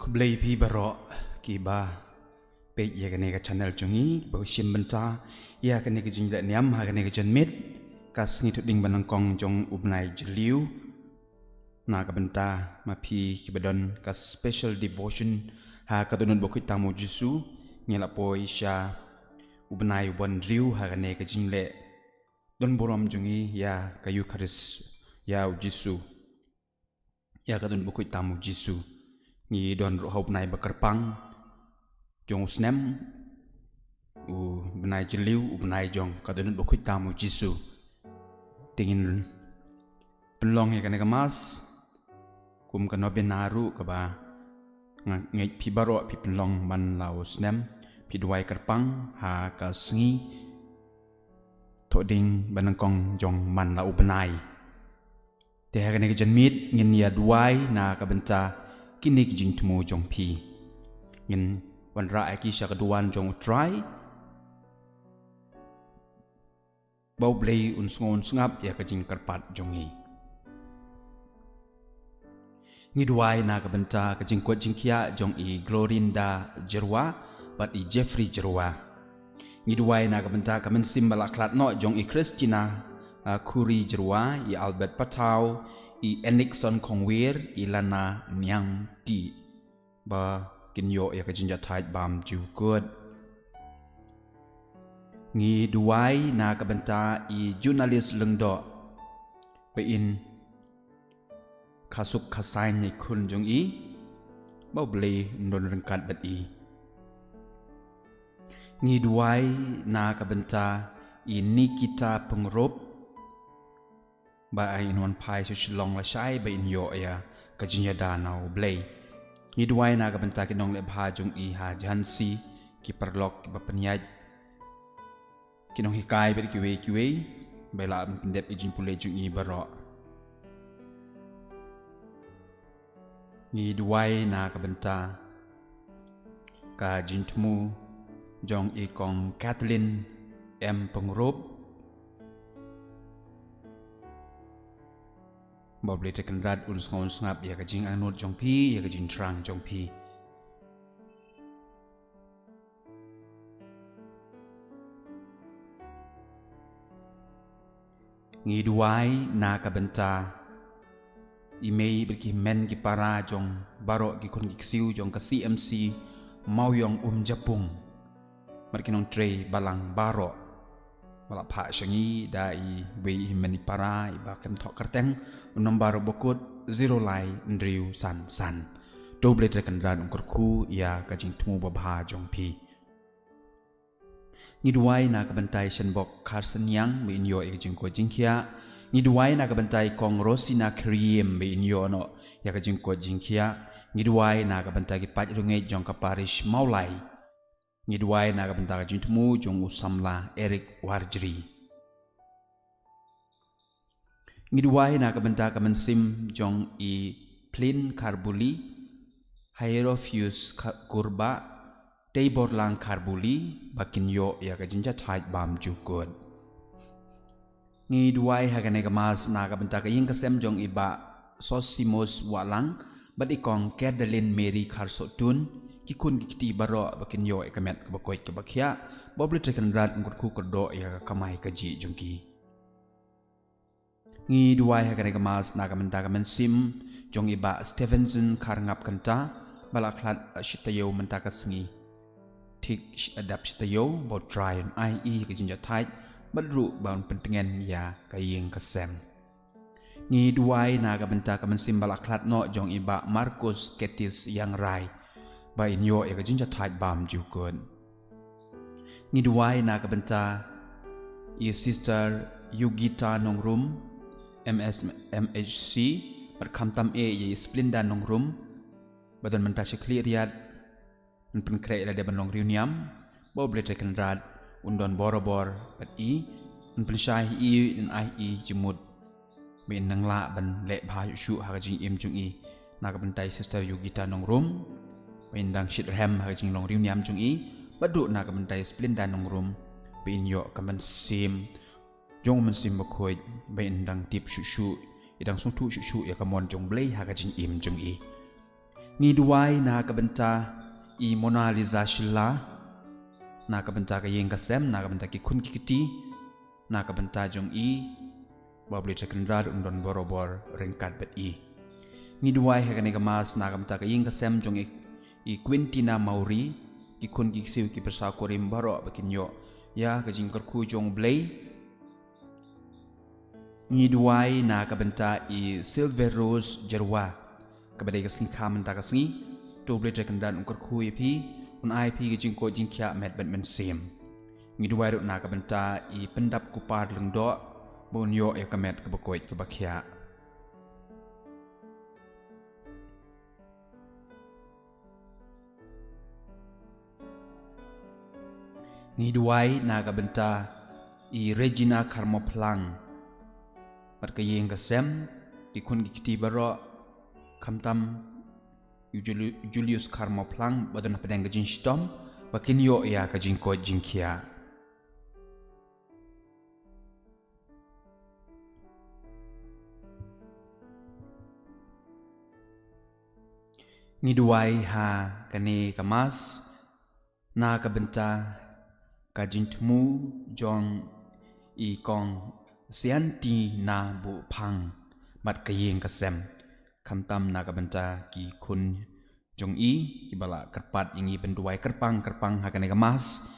Kublai pi barok kiba pe ya kene ka channel jungi ba sim benta ya kene ka jing da niam ha kene ka janmit kas ngi tuding banang kong jong ubnai jeliu na ka benta ma pi kibadon ka special devotion ha ka donun bokit tamu jisu ngela poi sha ubnai ubon riu ha kene ka jing le don borom jungi ya ka yukaris ya jisu ya ka don bokit tamu jisu ni don rohop nai bakarpang jong snem u benai jeliu u benai jong kadon bokit tamu jisu tingin pelong ya kana kamas kum kana benaru ka ba ngai pi baro pi pelong man lau snem pi duai karpang ha ka sngi thoding banangkong jong man lau benai te ha kana janmit ngin ya duai na ka benta kini kijing temu jong pi ngin wan ra aki syakaduan jong try bau blei un sngap ya kajing karpat jongi ngiduai na ka benta kajing kwat jingkia jong i Glorinda Jerwa bat i Jeffrey Jerwa ngiduai na ka benta kamen simbala klat no jong i Christina Kuri Jerwa i Albert Patau i Enixon Kongwir i Lana Nyang Ti ba kinyo ya kajinja thai bam ju good ngi duai na ka benta i journalist lengdo pe in khasuk khasai ni khun jong i ba ble ndon rengkat bat i ngi duai na ka benta i Nikita Pengrop ba ai non pai su long la sai ba in yo ya kajinja da nau ble ni duai na ka benta ki nong le bha jung i ha jansi ki perlok ki bapanyaj ki nong hikai be ki we bela pendep i jin pule jung i baro ni duai na ka benta ka jin tmu jong i kong Kathleen M Pengropบ่เบลจะกันรัดอุนสงวนสงับอยากจะจิงอันนดจงพีอยากจะจิงทรังจงพีงีดไว้นากบันตาอีเมย์เป็นกิเมนกิปาราจงบารอกกิคนกิซิวจงก CMC เมาวยองจับปุงมันกินองเทรบาลังบารอกmalah pak syangi dai wei himeni para iba kem thok kerteng nombar bokut zero lai ndriu san doble tekandan ungkur khu ya kajing tmu babha jong pi ngiduai na kabantai shenbok Carson Yang be inyo e jing ko jingkhia ngiduai na kabantai kong Rosina Kriem be inyo no ya kajing ko jingkhia ngiduai na kabantai ki paj rungai jong ka parish maulai ngiduai na ka benta ka jintmu jong usamla Eric Warjri ngiduai na ka benta ka mensim jong i Plin Karbuli Hierophus Kurba Teiborlang Karbuli bakin yo ya ka jinja thai bam jukod ngiduai ha ka ne ka mas na ka benta ka ying ka sem jong iba Sosimos Walang bat ikong Kathleen Mary Karsotun ki kun ki ti baro bakin yo ekamet ka bakoi ka bakhya bobli tekan rat ngur ku kordo ya kamai ka ji jungki ngi duai ha ka mas na ka menta ka men sim jong iba Stevenson karngap kanta balaklat shitayo menta ka sngi tik adap shitayo bo try on IE ka jinja thai badru baun pentengen ya ka ying ka sem ngi duai na ka menta ka men sim balaklat no jong iba Marcus Ketis yang rai ba inyo e ka jinja thai bam ju kun ngi duai na ka benta i sister Yugita Nongrum MHC par khamtam e ye Splinda Nongrum badon menta shikli riat an pen kre la de ban long riuniam bo ble tekan rad undon borobor bat i an pen shai i in I jimut be nang la ban le bha shu ha ka jing im jung i na ka benta sister Yugita Nongrum Wendang shit ram ha jing long riu niam chung i badu na ka mentai Splinda Nongrum bin yo ka man sim jong man sim Bakhuid ben dang tip shu idang sung tu shu ya ka mon jong blei ha ka jing im chung i Ngidwai na kabenta I Mona Lisa Shilla na kabenta ka yeng kasem na kabenta ki kun kikiti na kabenta jong I babli tekendrar undon borobor ringkat bet I ngidwai hagane gamas na kabenta ka yeng kasem jong I Quintina Mauri ki kun ki siu ki persa korim baro bakinyo ya ka jingkar ku jong blay ngidwai na kabenta I Silver Rose Jerwa kabadai ka sing kamenta ka singi to blade rekendan ungkar kui pi un IP ke jingko jingkia met men sim ngidwai ru na ka benta I pendap kupar lengdo bon yo ya kamet ke bakoi ke bakia ngidwai na ka benta I Regina Karmoplang mat ke yeng ka sem ki kun ki baro kamtam Julius Karmoplang badan pedang kejing stom bakin yo ya kejing ko jingkia ngidwai ha kane kamas na kabenta kajing temu jong I kong sianti na bu pang mat kayeng kasem kamtam na kabenta ki kun jong I ki bala kerpat ingi benduai kerpang hakane gamas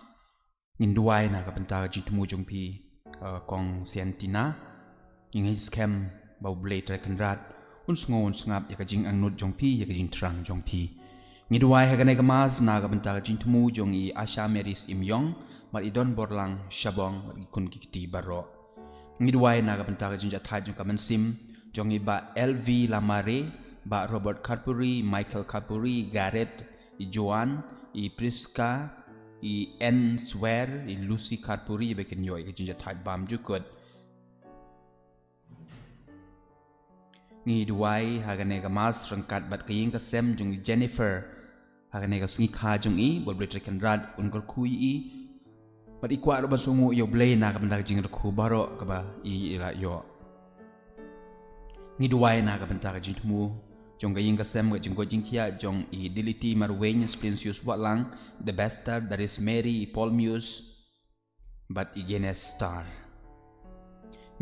nginduai na kabenta ji temu jong pi kong siantina ingi scam bau blade rekenrat unsngon sngap ya kajing angnut jong pi ya kajing trang jong pi ngiduai hakane gamas na kabenta ji temu jong I Asha Meris Imyong mat idon borlang shabong kun kikti baro ngiduai na kabenta kajing jathai jong kamansim jong I ba LV Lamare, ba Robert Carpuri, Michael Carpuri, Garrett, I Joan, I Priska, I N Swear, I Lucy Carpuri, bekin yo I jinja type bam jukut. Ngi duai hagane gamas rangkat bat kaying kasem jong Jennifer, hagane kasingi kha jong I, bol bretre kenrad ungkol kui I, bat ikwa roba sungu yo blay na kabenda jing rekhu baro kaba I ila yo. Ngidwai na kabenta ka jingtmu jong gaying kasem ga jingko jingkia jong I Diliti Marweng Spensius Watlang the bastard that is Mary Paul Muse but I Genes Star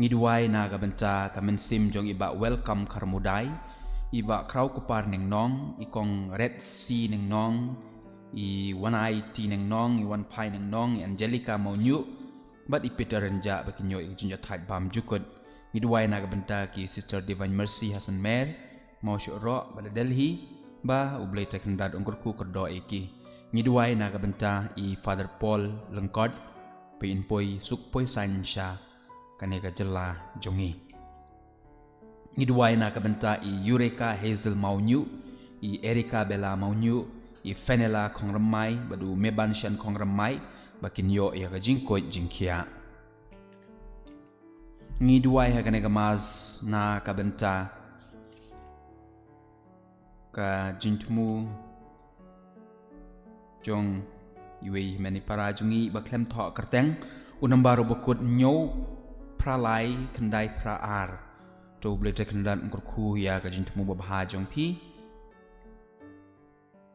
ngidwai na kabenta kamensim jong iba welcome karmudai iba kraw kupar neng nong I kong Red Sea neng nong I One Eye T neng nong I One Pie neng nong I Angelica Maunyu but I Peter Renja bakinyo I jinja thait bam jukut ngidwai na kabenta ki Sister Divine Mercy Hasan Mer mau syuro pada Delhi ba ublay tekendad ungkur ku kerdo eki ngidwai na kabenta I Father Paul Lengkod pein poi suk poi sansha kaneka jela jongi ngidwai na kabenta I Eureka Hazel Maunyu I Erika Bella Maunyu I Fenela Kongramai badu Mebanshan Kongramai bakin yo ya kajingko jingkia ngidwai hakane gamas na kabenta ka jintmu jong iwe meni para jungi baklem tho kerteng unambaro bokut nyo pralai kendai praar to blete kendan kurku ya ka jintmu babha jong pi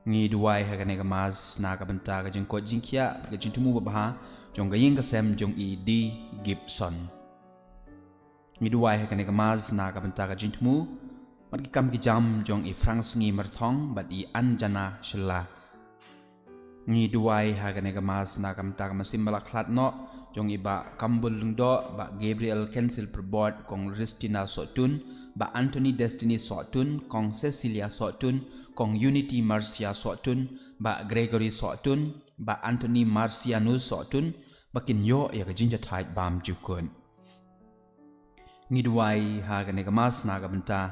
ngidwai hakane gamas na kabenta ka jingko jingkia ka jintmu babha jong gayeng kasem jong I D Gibson ngidwai hakane gamas na kabenta ka jintmu mat ki kam ki jam jong I France ngi merthong bat I Anjana Shilla ngidwai hakane gamas na kabenta ka masim balaklat no jong I ba Kambul Lungdo ba Gabriel Cancel Perbot kong Ristina Sotun ba Anthony Destiny Sotun kong Cecilia Sotun kong Unity Marcia Sotun ba Gregory Sotun ba Anthony Marcianus Sotun bakin yo ya ka jinja thait bam jukun ngidwai hagane gamas na kabenta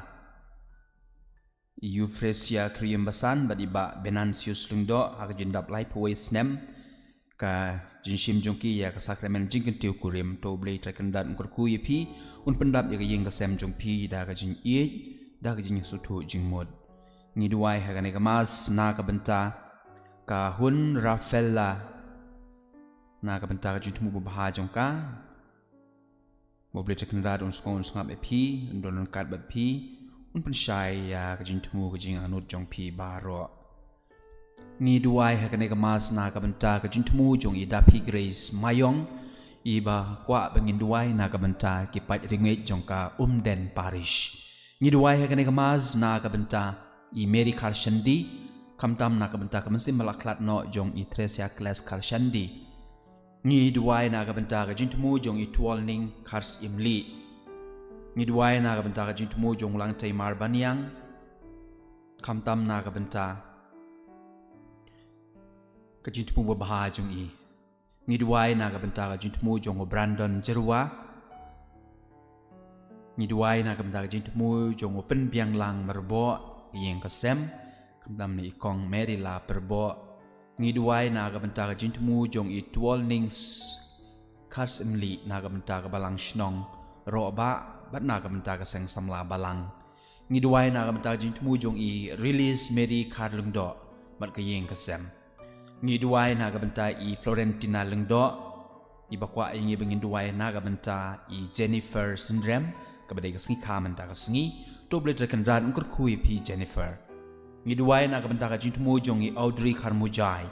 Euphrasia Kriembasan badiba Benansius Lungdo haga jindap lai pawai snem ka jinshim jongki ya ka sakramen jingkentiu kurim to blay trekendat ungkurku yepi un pendap ya ka yeng kasem jongpi da ka jing iej da ka jing sutu jingmod ngidwai hagane gamas na kabenta ka hun Rafaela na kabenta ka jintmu babha jongka mobil cekenrat uns ngap epi donon kat bat pi pensyai ya kajin temu kajin anut jong pi baro ni duai ha kane kamas na ka benta kajin temu jong ida pi grace mayong iba kwa bengin duai na ka benta ki pat ringet jong ka den parish ni duai ha kane kamas na ka benta i mary karshandi kamtam na ka benta kamansim malaklat no jong i tresia class karshandi ni duai na ka benta kajin temu jong i twalning kars imli Ngidway na kabenta ka jing tumu jong lang tay marbanyang kamtam na kabenta ka jing tumu babaha jong i ngidway na kabenta ka jing tumu jong Brandon Jerwa ngidway na kabenta ka jing tumu jong pen biang lang merbo yeng kasem kamtam ni ikong Mary la perbo ngidway na kabenta ka jing tumu jong i twal nings kars imli na kabenta ka balang shnong roba bat na kabenta ka seng samla balang ngidway na kabenta jing tumu jong i release Mary Karlungdo bat ka yeng kasem ngidway na kabenta i Florentina lungdo ibakwa ingi bengin duway na kabenta i Jennifer syndrome kabadai ka sengi kamenta ka sengi to ble kan ran ungkur kui pi Jennifer ngidway na kabenta ka jing tumu jong i Audrey Karmujai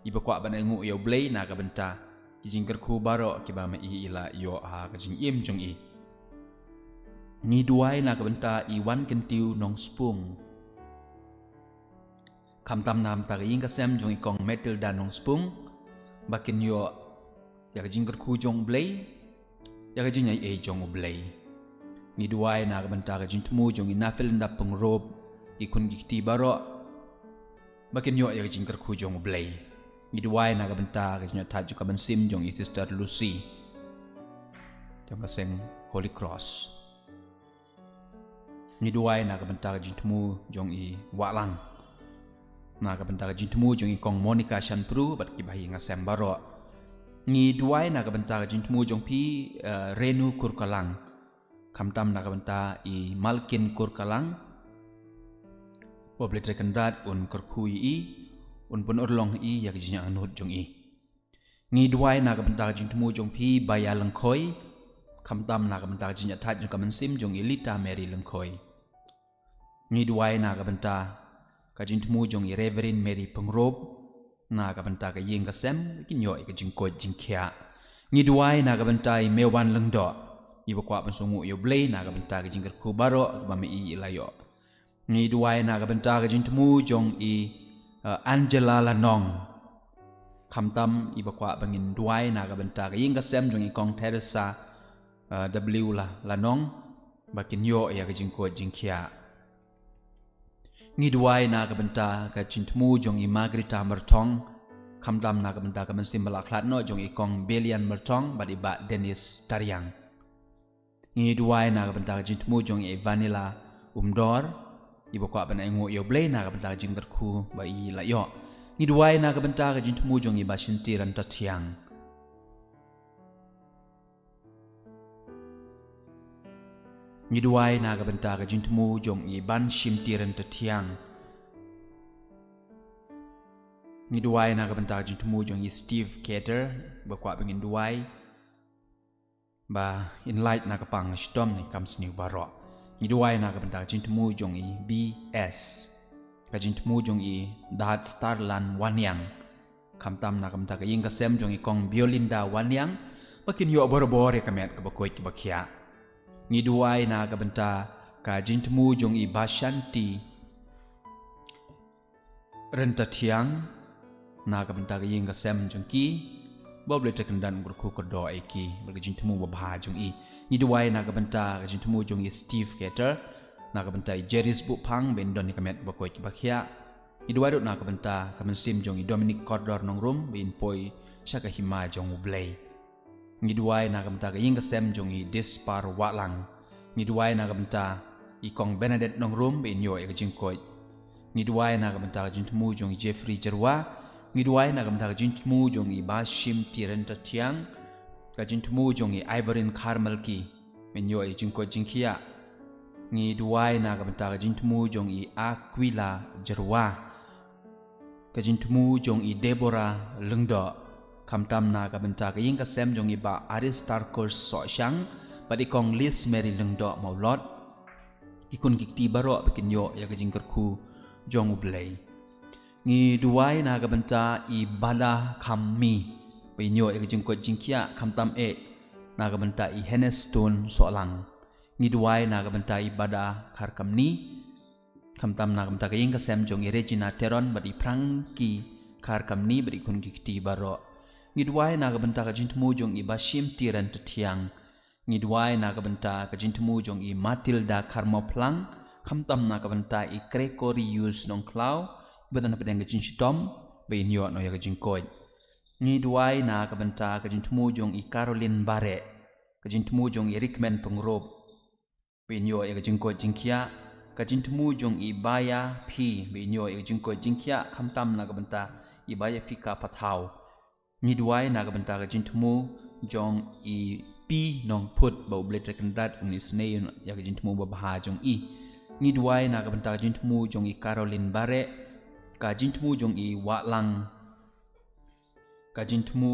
ibakwa ban ngu yo ble na kabenta jing kerku baro kiba ma i ila yo ha ka jing im jong i ni duai na kabenta i wan kentiu nong spung kamtam nam ta ing kasem jong ikong metal dan nong spung bakin yo ya jingker ku jong blay ya jing ai e jong blay ni duai na kabenta ka jing temu jong i nafil nda pengrob ikun gikti baro bakin yo ya jingker ku jong blay ni duai na kabenta ka jing ta ju ka bensim jong i sister Lucy jong kaseng Holy Cross ni duai na kabenta ka jing temu jong i walang na kabenta ka jing temu jong i kong Monica Shanpru bat ki bahi ngasem baro ni duai na kabenta ka jing temu jong pi Renu Kurkalang kamtam na kabenta i Malkin Kurkalang oblet rekendat un kurkui i un pun urlong i yak jing anut jong i ni duai na kabenta ka jing temu jong pi Baya Lengkoi kamtam na kabenta ka jing athat jong kamansim jong i Lita Mary Lengkoi ni duai na kabenta ka jing temu jong i Reverend Mary Pengrob na kabenta ka yeng kasem kinyo i ka jing ko jing kya ni duai na kabenta i Mewan Lengdo i bakwa pensungu yo blay na kabenta ka jing kerku baro ba me i ilayo ni duai na kabenta ka jing temu jong i Angela Lanong kamtam i bakwa bangin duai na kabenta ka yeng kasem jong i kong Teresa W Lanong bakin yo ya ka jing ko jing kya ni duai na kabenta ka jing temu jong i Margarita Mertong kamdam na kabenta ka mensim balaklat no jong i kong Belian Mertong bat iba Dennis Tariang ni duai na kabenta ka jing temu jong i Vanilla Umdor ibakwa ban ngu yo blay na kabenta ka jing berku ba i la yo ni duai na kabenta ka jing temu jong i Bashinti Rantatiang ni duai na kabenta ka jing temu jong i Ban Shimtiran Tatiang ni duai na kabenta ka jing temu jong i Steve Cater bakwa bengin duai ba in light na kapang stom ni kam sniu baro ni duai na kabenta ka jing temu jong i BS ka jing temu jong i Dat Starlan Wanyang kamtam na kabenta ka ying kasem jong i kong Biolinda Wanyang bakin yo boro-boro kamet ka bakoy ki bakya ni duai na kabenta ka jing temu jong i Bashanti Rentatiang na kabenta ka ying kasem jong ki boble tekendan berku kerdo eki berka jing temu babha jong i ni duai na kabenta ka jing temu jong i Steve Cater na kabenta i Jeris Bupang bendon ni kamet bakoy ki bakya ni duai dot na kabenta ka mensim jong i Dominic Cordor nongrum bin poi syaka hima jong ublay ni duai na kabenta ka ying kasem jong i Dispar Walang ni duai na kabenta i kong Benedict nongrum bin yo e ka jing koy ni duai na kabenta ka jing temu jong i Jeffrey Jerwa ni duai na kabenta ka jing temu jong i Bashim Tirentatiang ka jing temu jong i Ivorin Carmelki bin yo e jing koy jing kia ni duai na kabenta ka jing temu jong i Aquila Jerwa ka jing temu jong i Deborah Lengdo kamtam na kabenta ka ying kasem jong i ba Aristarchus So Shang ba di kong Liz Mary Lengdo maulot ikun kikti baro bikin yo ya kajing kerku jong ublay ngi duai na gabanta ibadah kami bikin yo ya kajing ko jingkia kamtam na gabanta i henestone solang ngi duai na gabanta ibadah kar kamni kamtam na gabanta kaying kasem jong i regina teron badi prangki kar kamni badi kun kikti baro ngi duai na gabanta kajing temu jong i bashim tiran tetiang ngi duai na kabanta ka jintmu jong i Matilda Karmoplang kamtam na kabanta i Gregorius nong klau bedan pedang ka jinchitom be inyo no ya ka jinkoi ngi duai na kabanta ka jintmu jong i Caroline Bare ka jintmu jong i Rickman Pengrop be inyo ya ka jinkoi jinkia ka jintmu jong i Baya P be inyo ya ka jinkoi jinkia kamtam na kabanta i Baya P ka pathau ngi duai na kabanta ka jintmu jong i pi nong put bau blade rekendat unis ne ya kajintmu babaha jong i ni duai na kabanta kajintmu jong i Caroline Bare kajintmu jong i Watlang kajintmu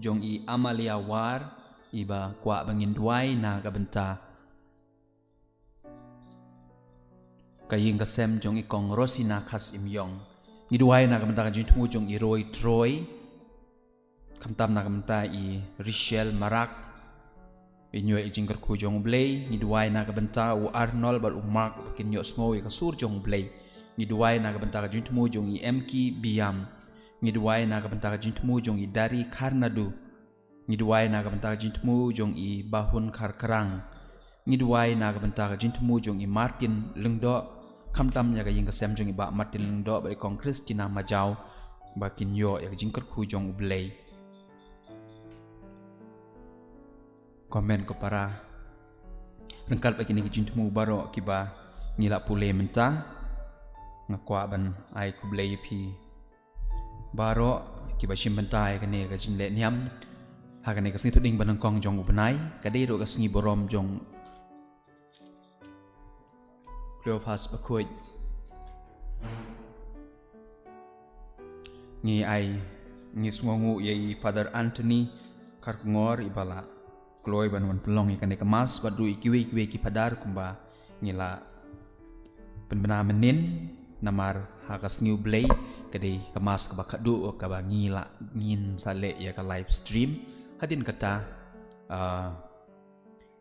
jong i Amalia War iba kwa bangin duai na kabanta kaying kasem jong i Kong Rosina Khas Imyong ni duai na kabanta kajintmu jong i Roy Troy kamtam na kabanta i Richelle Marak inyo i jingkar ku jong blay ni duai na kabanta u Arnold bar umak kinyo sngo i kasur jong blay ni duai na kabanta ka jintmu jong i MK Biam ni duai na kabanta ka jintmu jong i Dari Karnadu ni duai na kabanta ka jintmu jong i Bahun Karkarang ni duai na kabanta ka jintmu jong i Martin Lengdo kamtam ya ka ying kasem jong i ba Martin Lengdo ba kong Christina Majau ba kinyo ya jingkar ku jong blay komen ko para rengkal bagi ni jintmu baro kiba ngila pule menta ngakwa ban ai kublei pi baro kiba shimbenta ai kane ga jingle niam ha kane ka snitu ding banang kong jong ubnai kade ro ka sngi borom jong Mass Bakhuid ngi ai ngi smongu yai Father Anthony Karkngor ibala Kloy ban pelong ikan kemas badu ikiwe ki padar kumba ngila penbena menin namar hakas new blay kade kemas ka bakadu ka ba ngila ngin sale ya ka live stream hadin kata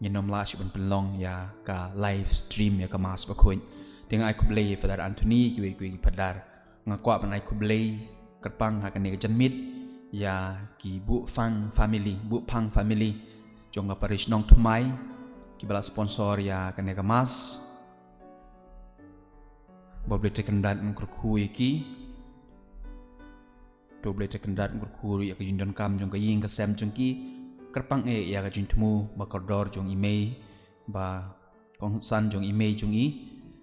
nginom la ban pelong ya ka live stream ya Mass Bakhuid dengan ai kublay Father Anthony kiwe ki padar ngakwa ban ai kublay kerpang hakan ka janmit ya ki bu pang family jong parish nong thmai kibala sponsor ya kaneka mas boble tekendat ngkurku iki doble tekendat ngkurku ya kejindon kam jong kaying kasem jong ki kerpang ya kajintmu bakordor jong imei ba kongsan jong imei jong i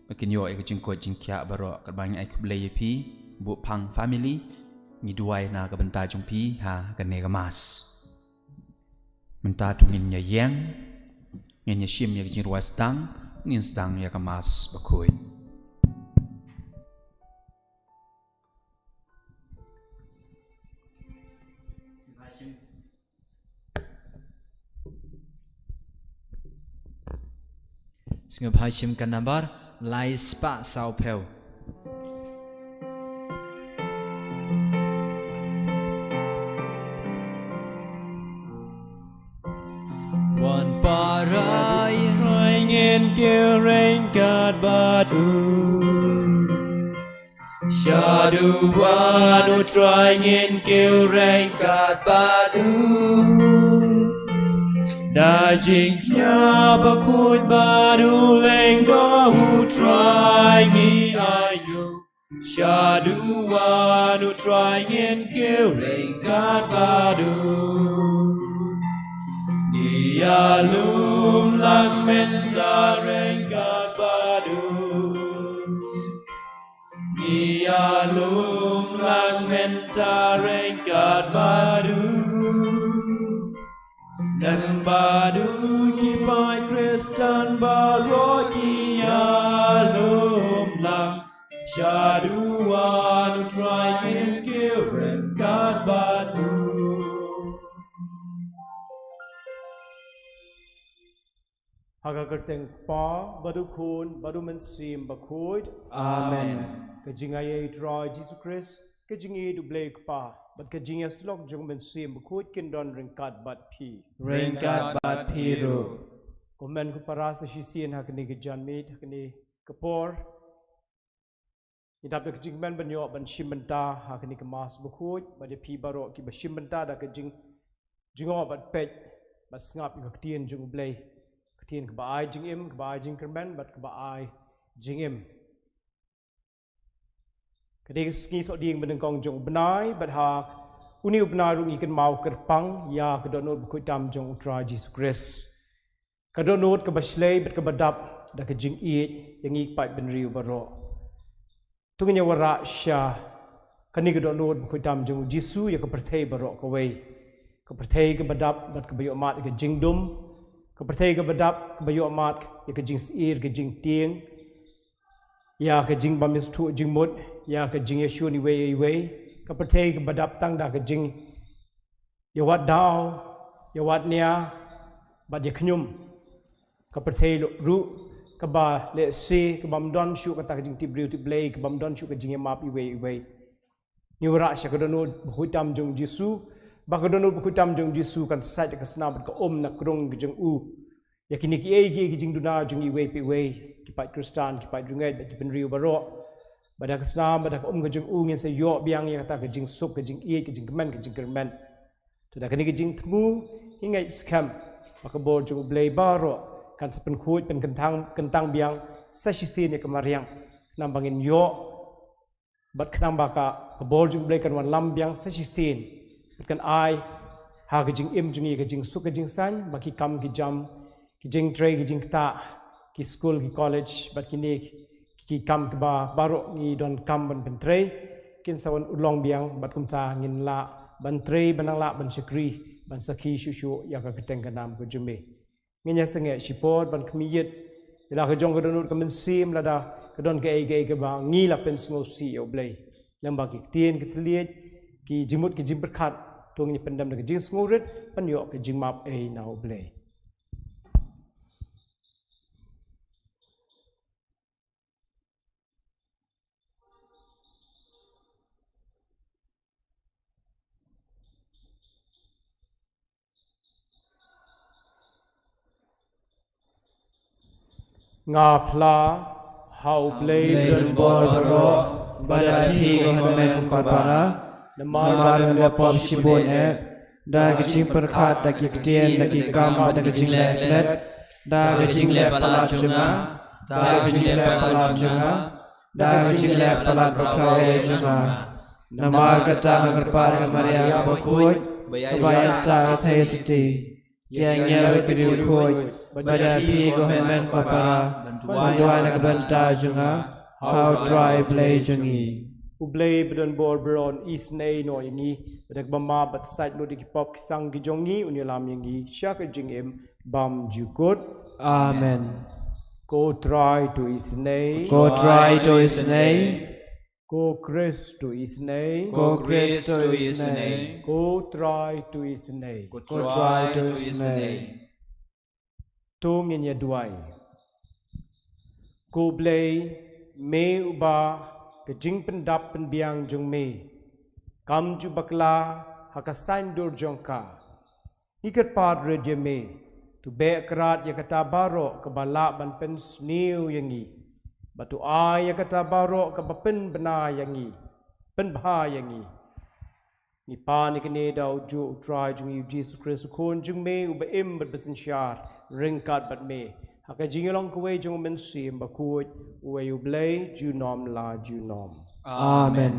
makin yo ya kajingko jingkya baro kerbang ai kublay pi bu pang family mi duai na kabenta jong pi ha kaneka mas menta tungin nya yang nya shim ya jin ruas dang ngin sedang ya Mass Bakhuid Singap Hashim kan nambar lai spa sao peu One parai ingin kirengkat batu Syadu wadu ingin kirengkat batu Dajingnya Bakhuid badu leng dohu ingin ayu Syadu wadu ingin kirengkat batu Ia lum lang menta rengkat badu Ia lum lang menta rengkat badu Dan badu kipai Kristen baro ia lum lang Syadu anu trying kirengkat badu Haga kerteng pa badu kun badu mensim bakhuid. Amen. Kajingaya itroy Jesus Christ. Kajingi du blake pa. But kajingya slok jung mensim bakhuid kindon ringkat bat pi. Ringkat bat piru. Komen ku parasa sisian hakni kejanmit hakni kepor. Idap kajing men banyo ban shimbenta hakni ke Mass Bakhuid. Bade pi baro ki ba shimbenta da kajing jingo bat pej. Bat ngap ka tien jung blay. Tien ke ba ai jing im ke ba ai jing kermen bat ke ba ai jing im. Kadang ski so ding beneng kong jong benai bat hak uni benai rung ikan mau kerpang ya kedonot Bakhuid tam jong utra Jesus Christ. Kadonot ke baslay bat ke badap da ke jing it yang ik pai ben riu baro. Tungnya wara sya kani kedonot Bakhuid tam jong Jisu ya ke perthai baro ke wei. Ke perthai ke badap bat ke bayo mat ke jing dum. Kepercayaan kebedap kebayu amat ya kejing seir kejing tiang ya kejing bamis tu jing mud ya kejing Yesu ni wei kepercayaan kebedap tang dah kejing ya wat dau ya wat nia bad ya kenyum kepercayaan ru keba le se kebam don syu kata kejing tibriu tiblay kebam don syu kejing map iwei ni wara sya kedonu Bakhuid tam jong Jisu. Bakadonu Bakhuid tam jong Jisu kan sai ke sna bat ka na krong jong u ya kini ki ei ki jing duna jong i wei pi wei ki pai Kristan ki pai drungai bat ben riu baro badak sna badak ke jong u ngin se yo biang ya kata ke jing sup ke jing i ke jing kemen ke jing kermen to da kini ke jing tmu hingai skam makabor jong blay baro kan sepen khuit pen kentang biang sa sisin ya kemariang nambangin yo bat knam baka kabor jong blay kan wan lam biang sa sisin kan ai ha kejing im jungi kejing suk kejing san baki kam ki jam kejing tray kejing ta ki school ki college bat kini ki kam ke ba baro ni don kam ban ben tray kin sawan ulong biang bat kumta ngin la ban tray banang la ban sekri ban saki shushu ya ka keteng kanam ko jume ngenya senge sipot ban kmiyet ila ka jong ka donut ka men sim la da ka don ke ke ba ngi la pen sngo si yo blay lamba ki tien ki tliet ki jimut ki jim berkat tung ni pendam de jing smurit panyo ki jing map e now blay nga phla how blay Len bor baro bada pi ko men ko para Namar le pop shibon da kejing perkat da ki ketien da ki kam da kejing let da kejing le pala junga da kejing le pala junga da kejing le pala prokrai junga namar kata ngarpar Maria Bakhuid bayar sa thesiti yang nya kiri khoi bada pi ko men ko para bantuan ka banta junga how try play jungi Ublay bedon bor beron isnei no yangi bedak bama bat site lo di pop sang gi jongi unilam yangi shaka jingem bam jukut Amen. Go try to isnei Go try to isnei. Go Christ to isnei Go Christ to isnei. Go try to isnei Go try to isnei. Tung in ya duai Go blay me uba kejing pendap penbiang jong me kam ju bakla hakasain dur jongka ikat padre je me tu be kerat ya kata baro ke balak ban pen sniu yangi batu ai ya kata baro ke pen bena yangi pen bha yangi ni pa ni kene dau ju try jong Jesus Christ kon jong me ube im bat besen syar ringkat bat me haka jingelong kuwe jong men sim Bakhuid uwe ublay ju nom la ju nom Amen.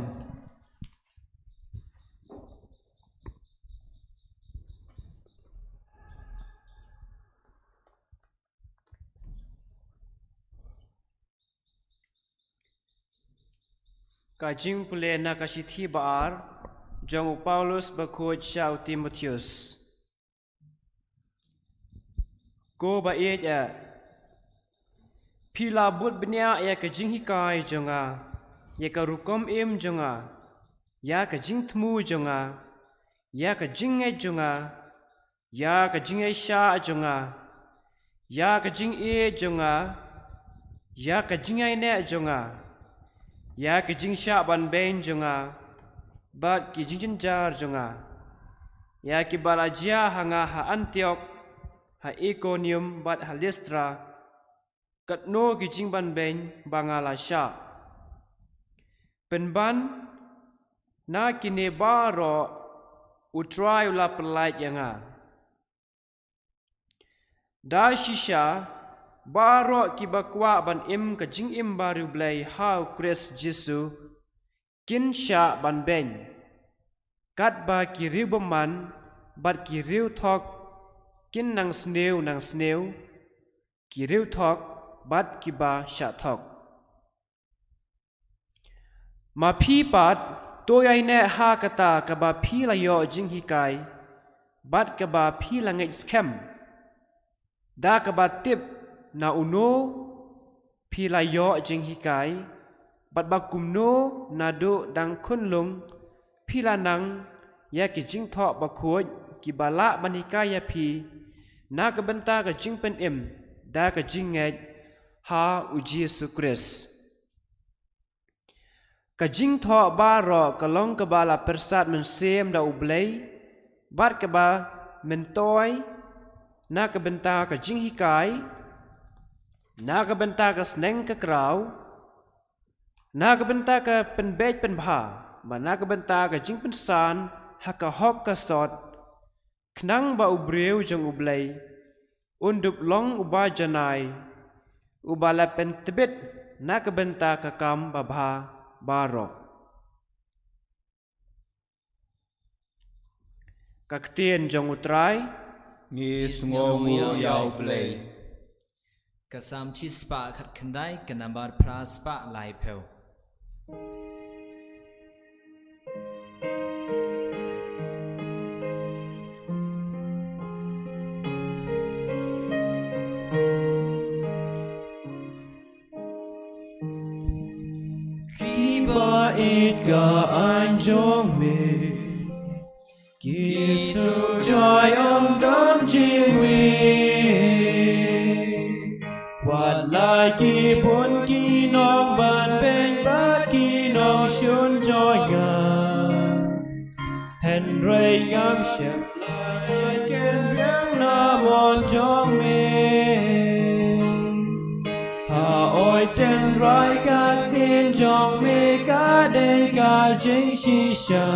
Kajing pule na kasithi baar jong Paulus Bakhuid syau Timotheus Ko ba Pila but benya ya kajing hikai jonga ya ka rukom im jonga ya kajing tmu jonga ya kajing jonga ya kajing sha jonga ya ka jing e jonga ya ka jing ai ne jonga ya ka jing sha ban ben jonga bat ki jing jar jonga ya ki balajia hanga ha Antioch ha Iconium bat ha Lystra kat no ki jing ban ben bangala sha penban na kine baro utrai ula pelai yanga da shisha baro ki bakwa ban im ka jing im baru blai how Christ Jesu kin sha ban ben kat ba ki riu baman bat ki riu thok kin nang sneu ki riu thok bat ki ba sha thok ma phi pat toy ne ha kata ka ba phi la yo jing hi kai bat ka ba phi la ngai scam da ka ba tip na uno phi la yo jing hi kai bat ba kum no na do dang khun lung phi la nang ya ki jing tho ba khoi ki ba la ban hi kai ya phi na ka banta ka jing pen em da ka jing ngai ha u Jesus Christ ka jing tho ba ro ka long ka ba la persat men sem da ublei bat ka ba men toy na ka benta ka jing hi kai na ka benta ka sneng ka krau na ka benta ka pen bej pen bha ba na ka benta ka jing pen san ha ka hok ka sot knang ba ubreu jong ublei undup long uba janai ubala pen tebet na ka benta ka kam ba bha baro kaktien jong utrai Ngi sungongu yau blei Kasam chi spa khat khandai kanambar pra spa lai pheu Kiba it ga anjong me Kisu joy don jing we Wat lai ki pun ki nong ban ben bat ki nong shun joy nga Hen rei ngam shep lai ken riang na mon jong me Ha oi ten rai các tiên jong me ka de ka jing shi sha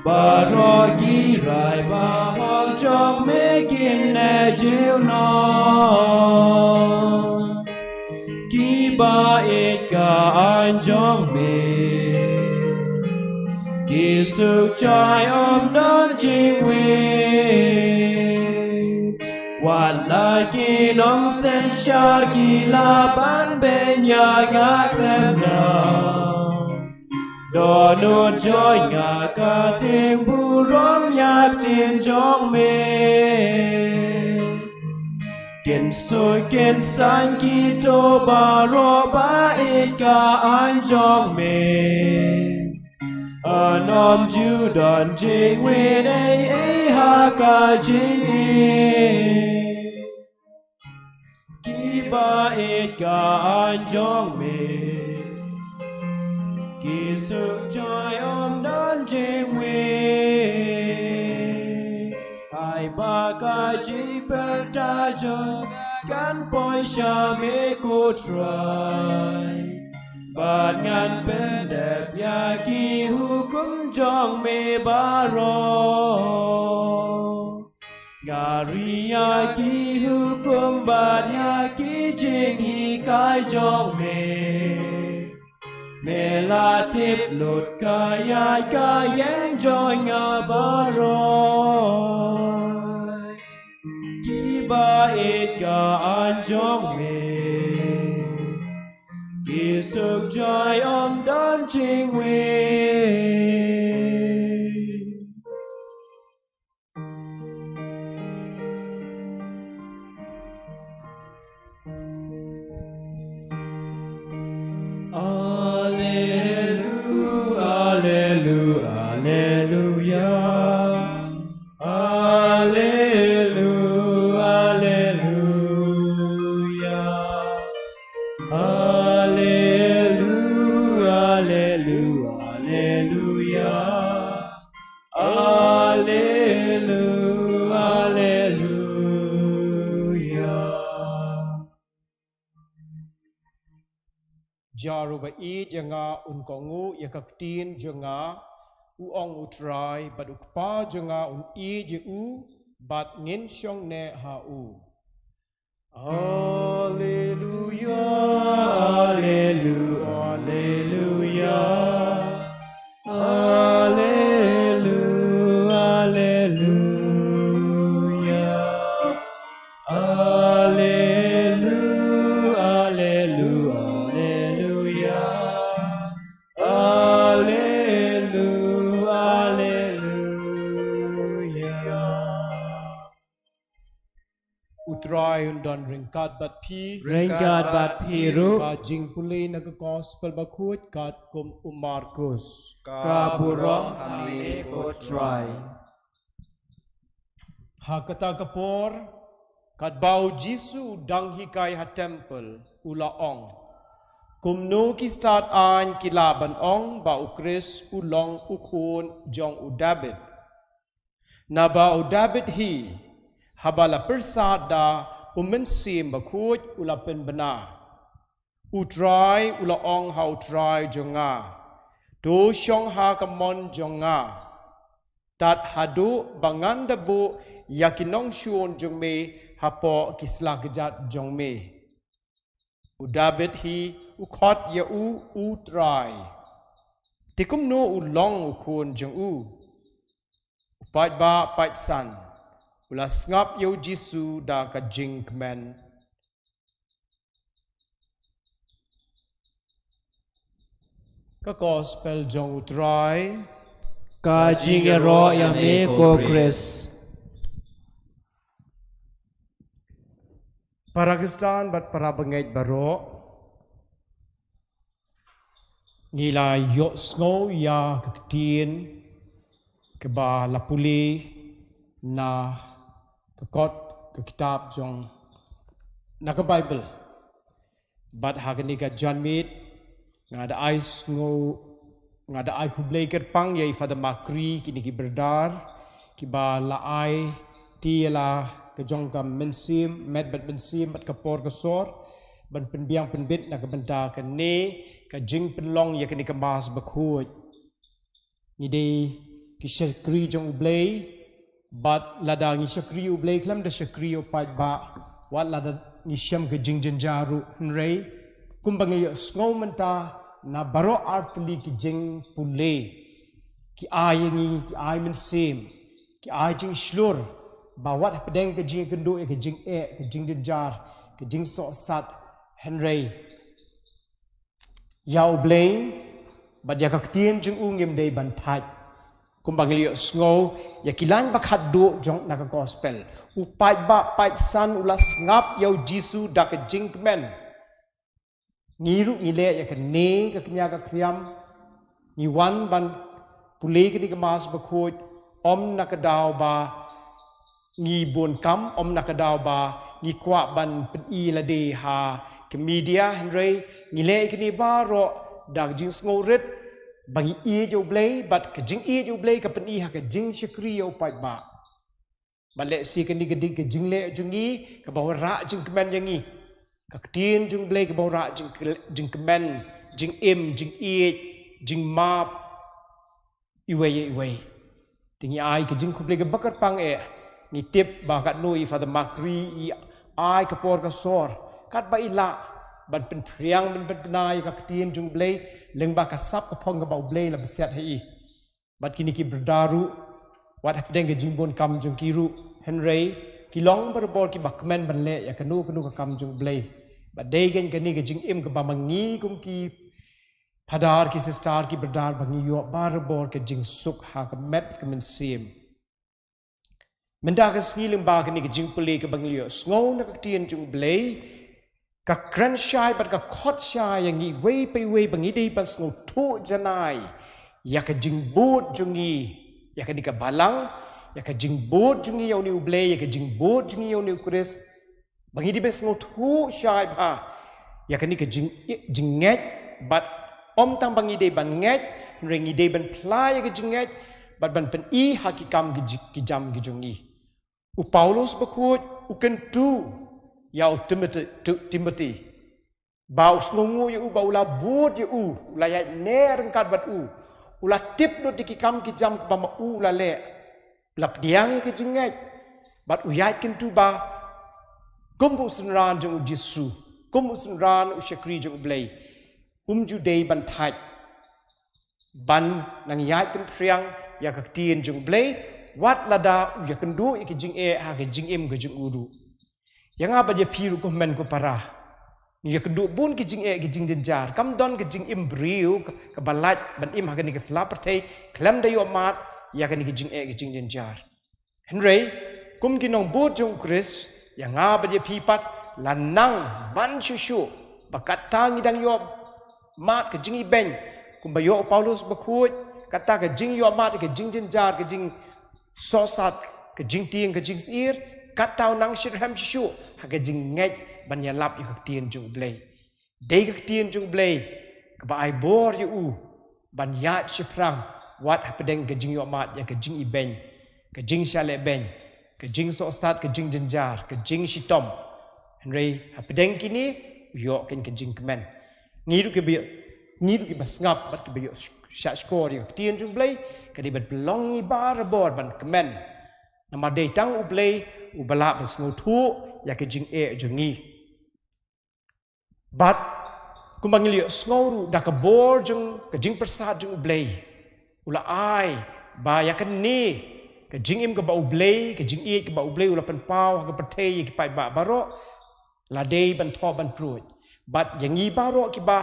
Ba ro ki rai ba hong jong me kin ne jiu no Ki ba it ka an jong me Ki suk chai don jing we Wat la ki nong sen sha ki la ban ben ya ga klem na Do nu joy nga ka ting bu rom yak tin jong me Kin soi kin san ki to ba ro ba it ka an jong me Anom ju don jing we ai ha ka jing Ki ba it ka an jong me Ki suk joy don jing we Ai ba ka ji per ta jong kan poi sha me ko try Bat ngan pen dep ya ki hukum jong me baro Ngari ya ki hukum bat ya ki jing hi kai jong me Me la tip lut ka ya ka yang joy nga baro Ki ba it ka an jong me Ki suk joy don jing we Alleluia, alleluia, alleluia, alleluia. Jaru ba id yanga unkongu yakaktin jonga uong utrai but ukpa jonga id yu but ngin shong ne ha u. Alleluia, alleluia, alleluia, alleluia, alleluia, alleluia, alleluia, alleluia, alleluia. Utrai undon ringkat bat pi Ringkat bat piru ka jing puli naga gospel bakhuid kat kum Markus ka burong ami ko try. ha kata kapor kat bau Jisu dang hikai ha temple ula ong kum no ki start an kilaban ong ba ukris ulong ukun jong udabit na ba udabit hi habala persada umensim bakhuid ulapen bena utrai ula ong ha utrai jonga do shong ha kamon jonga tat hadu bangan dabu yakinong shuon jongme hapo kisla gejat jongme udabit hi ukhot ya u utrai tikum no ulong ukun jong u upat ba pat san ula ngap yo Jisu da ka jing kmen ka gospel jong utrai Ka jing ro yame ko Chris. Pakistan bat para bangait baro nilai yo sngo ya kaktin ke ba lapuli na kakot ke kitab jong na ka Bible bat hagani ka janmit ngada ais ngo ngada ai hublei ket pang yai fada makri kini ki berdar ki ba la ai ti la ke jong ka mensim met bat mensim bat kapor ka sor ban penbiang penbit na ka benda ka ne ka jing penlong ya kini ka Mass Bakhuid ni de ki shakri jong ublei but lada ngi shakri ublei klam da shakri opat ba wat lada ngi sham ke jing janjaru nrei kumbangi sngo menta na baro artli ki jing pule ki ayengi ki ay mensim ki ay jing shlur ba wat pedeng ke jing kendo ke jing ke jing janjar ke jing so sat henrei ya ublei but ya kaktien jing ungim dei ban phat kumbangilio sngo ya kilan bakhat do jong na gospel upai ba pai san ulas ngap yau Jisu da ka jingmen ngiru ngile ya ka ne ka knya ka kriam ni wan ban pule ke ni ka Mass Bakhuid om na ka daw ba ngi bon kam om na ka daw ba ngi kwa ban pen i la de ha ke media henry ngile ke ni ba ro da jing sngo ret bangi i jo blei bat ke jing i jo blei ka pen i ha ke jing shakri yo pai ba bale si ke ni ke dig ke jing le jungi ka ba ra jing kemen yangi ka tin jung blei ka ba ra jing kemen jing im jing i jing map iwe tingi ai ke jing khuble ke bakar pang e ni tip ba kat noi fa the makri i ai ka por ka sor kat ba ila ban pen priang ban penai ka tin jung blei leng ba ka sap ka phong ka ba blei la beset hai bat kini ki berdaru wat hapdeng ke jingbon kam jung kiru henry ki long berbol ki bakmen ban le ya kanu ka kam jung blei ba dei gen kani ke jing im ka ba mangi kum ki padar ki star ki berdar bangi yo barbor ke jing suk ha ka met ka men sim menda ka skiling ba kani ke jing puli ka bangi yo sngo na ka tin jung blei ka kran shai bat ka khot shai yang ngi wei pe wei bangi dei ban sngo thu janai ya ka jing bot jungi ya ka dika balang ya ka jing bot jungi yo ni ublei ya ka jing bot jungi yo ni Chris bangi di ban sngo thu shai ba ya ka ni ka jing nget bat om tang bangi dei ban nget ringi day ban playa ke jinget bat ban pen I hakikam ke jam ke jungi u Paulus bakut u kentu ya u Timothy bau snungu ya u bau la bud ya u la ya ner kat bat u ula tip no dikikam ke jam ke bama u la le lap diang ke jinget bat u ya kentu ba kumbu sunran jung Jesu kumbu sunran u shakri jung blay Judei ban thaj ban nang yai kan priang ya ka tien jung blay wat lada ya kan du ik jing ha ke jing im ke jing uru yang apa je piru ko men ko para ya kan du bun ke jing ke jing jenjar kam don ke jing im briu ke balat ban im ha ke ni ke slap thai klam da yo mat ya kan ni ke jing jenjar henry kum ki nong bu jung Chris yang apa je pipat lanang ban shushu bakat tangi dang yo mat ke jing ben kumbayo Paulus bakut kata ke jing yo mat ke jing jenjar ke jing sosat ke jing tieng ke jing sir kata nang shirham shu ha ke jing ngai ban ya lap yu tien jung blay dei ke tien jung blay ke ba ai bor yu u ban ya shiprang wat hapedeng ke jing yo mat ya ke jing ben ke jing shale ben ke jing sosat ke jing jenjar ke jing shitom henry hapedeng kini yo ken ke jing kemen ngiru ke bas ngap bat ke biyo sha skor yo tien jung blay ke di bat belongi bar bor ban kemen nama dei tang u blay u bala bas ngo thu ya ke jing jungi bat kumbangili sngoru da ke bor jung ke jing persat jung u blay ula ai ba ya kan ni ke jing im ke ba u blay ke jing ke ba u blay ula pen pau ke patei ke pai ba baro la dei ban tho ban pruit bat yang i baro ki ba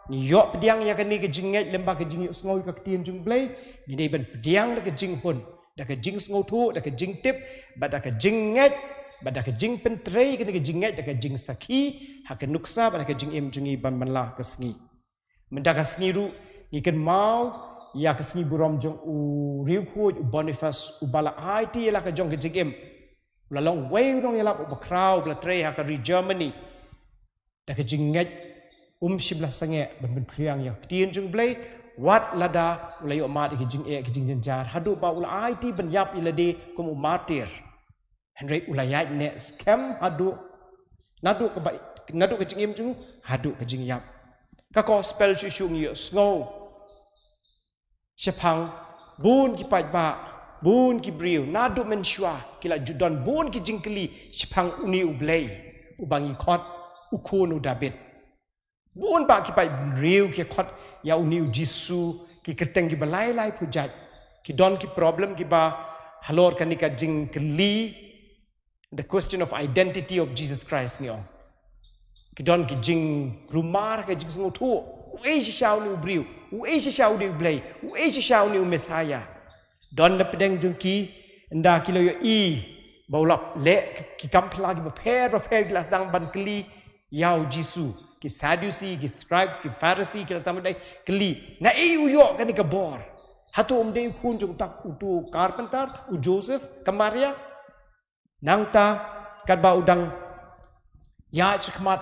ni yo pediang ya kan ni ke jinget lemba ke jing sngoy ka tien jung blay ni dei ban pediang da ke jing hun da ke jing sngo thu da ke jing tip ba da ke jinget ba da ke jing pentrei ke jinget da ke jing sakhi ha ke nuksa ba da ke jing im jungi ban manla ke sngi menda ka sngi ru ni kan mau ya ke sngi burom jong u riu khu u Boniface u bala IT la ka jong ke jing im la long way dong ya la u bakrau bla trei ha ka ri Germany da ke jinget shibla sange ben priang ya tien jung blay wat lada ulai umat ke jing jenjar hadu ba ula IT ben yap ilade kum martir henry ulayai ne scam hadu nadu ke jing im jung hadu ke jing yap ka ko spell chu shung yo snow shapang bun ki pai ba bun ki briu nadu men shwa kila judon bun ki jingkli shapang uni ublay ubangi khot ukunu dabit bun ba ki pai riu ki khot ya uniu Jesu ki keteng ki balai lai pujat ki don ki problem ki ba halor kanika jing kli the question of identity of Jesus Christ ni ong ki don ki jing rumar ka jing sngo thu u shi shau ni briu u shi shau ni blay u shi shau ni Messiah don na pedeng jung ki nda ki lo yo I baulap le ki kam phla ki ba pher glass dang ban kli yau Jesu ki Sadducee, ki scribes, ki Pharisee, ki sama dai kli. Na uyo kan ka bor. Hatu dei khun jung tak utu carpenter, u Joseph, ka Maria. Nang ta kat ba udang ya chikmat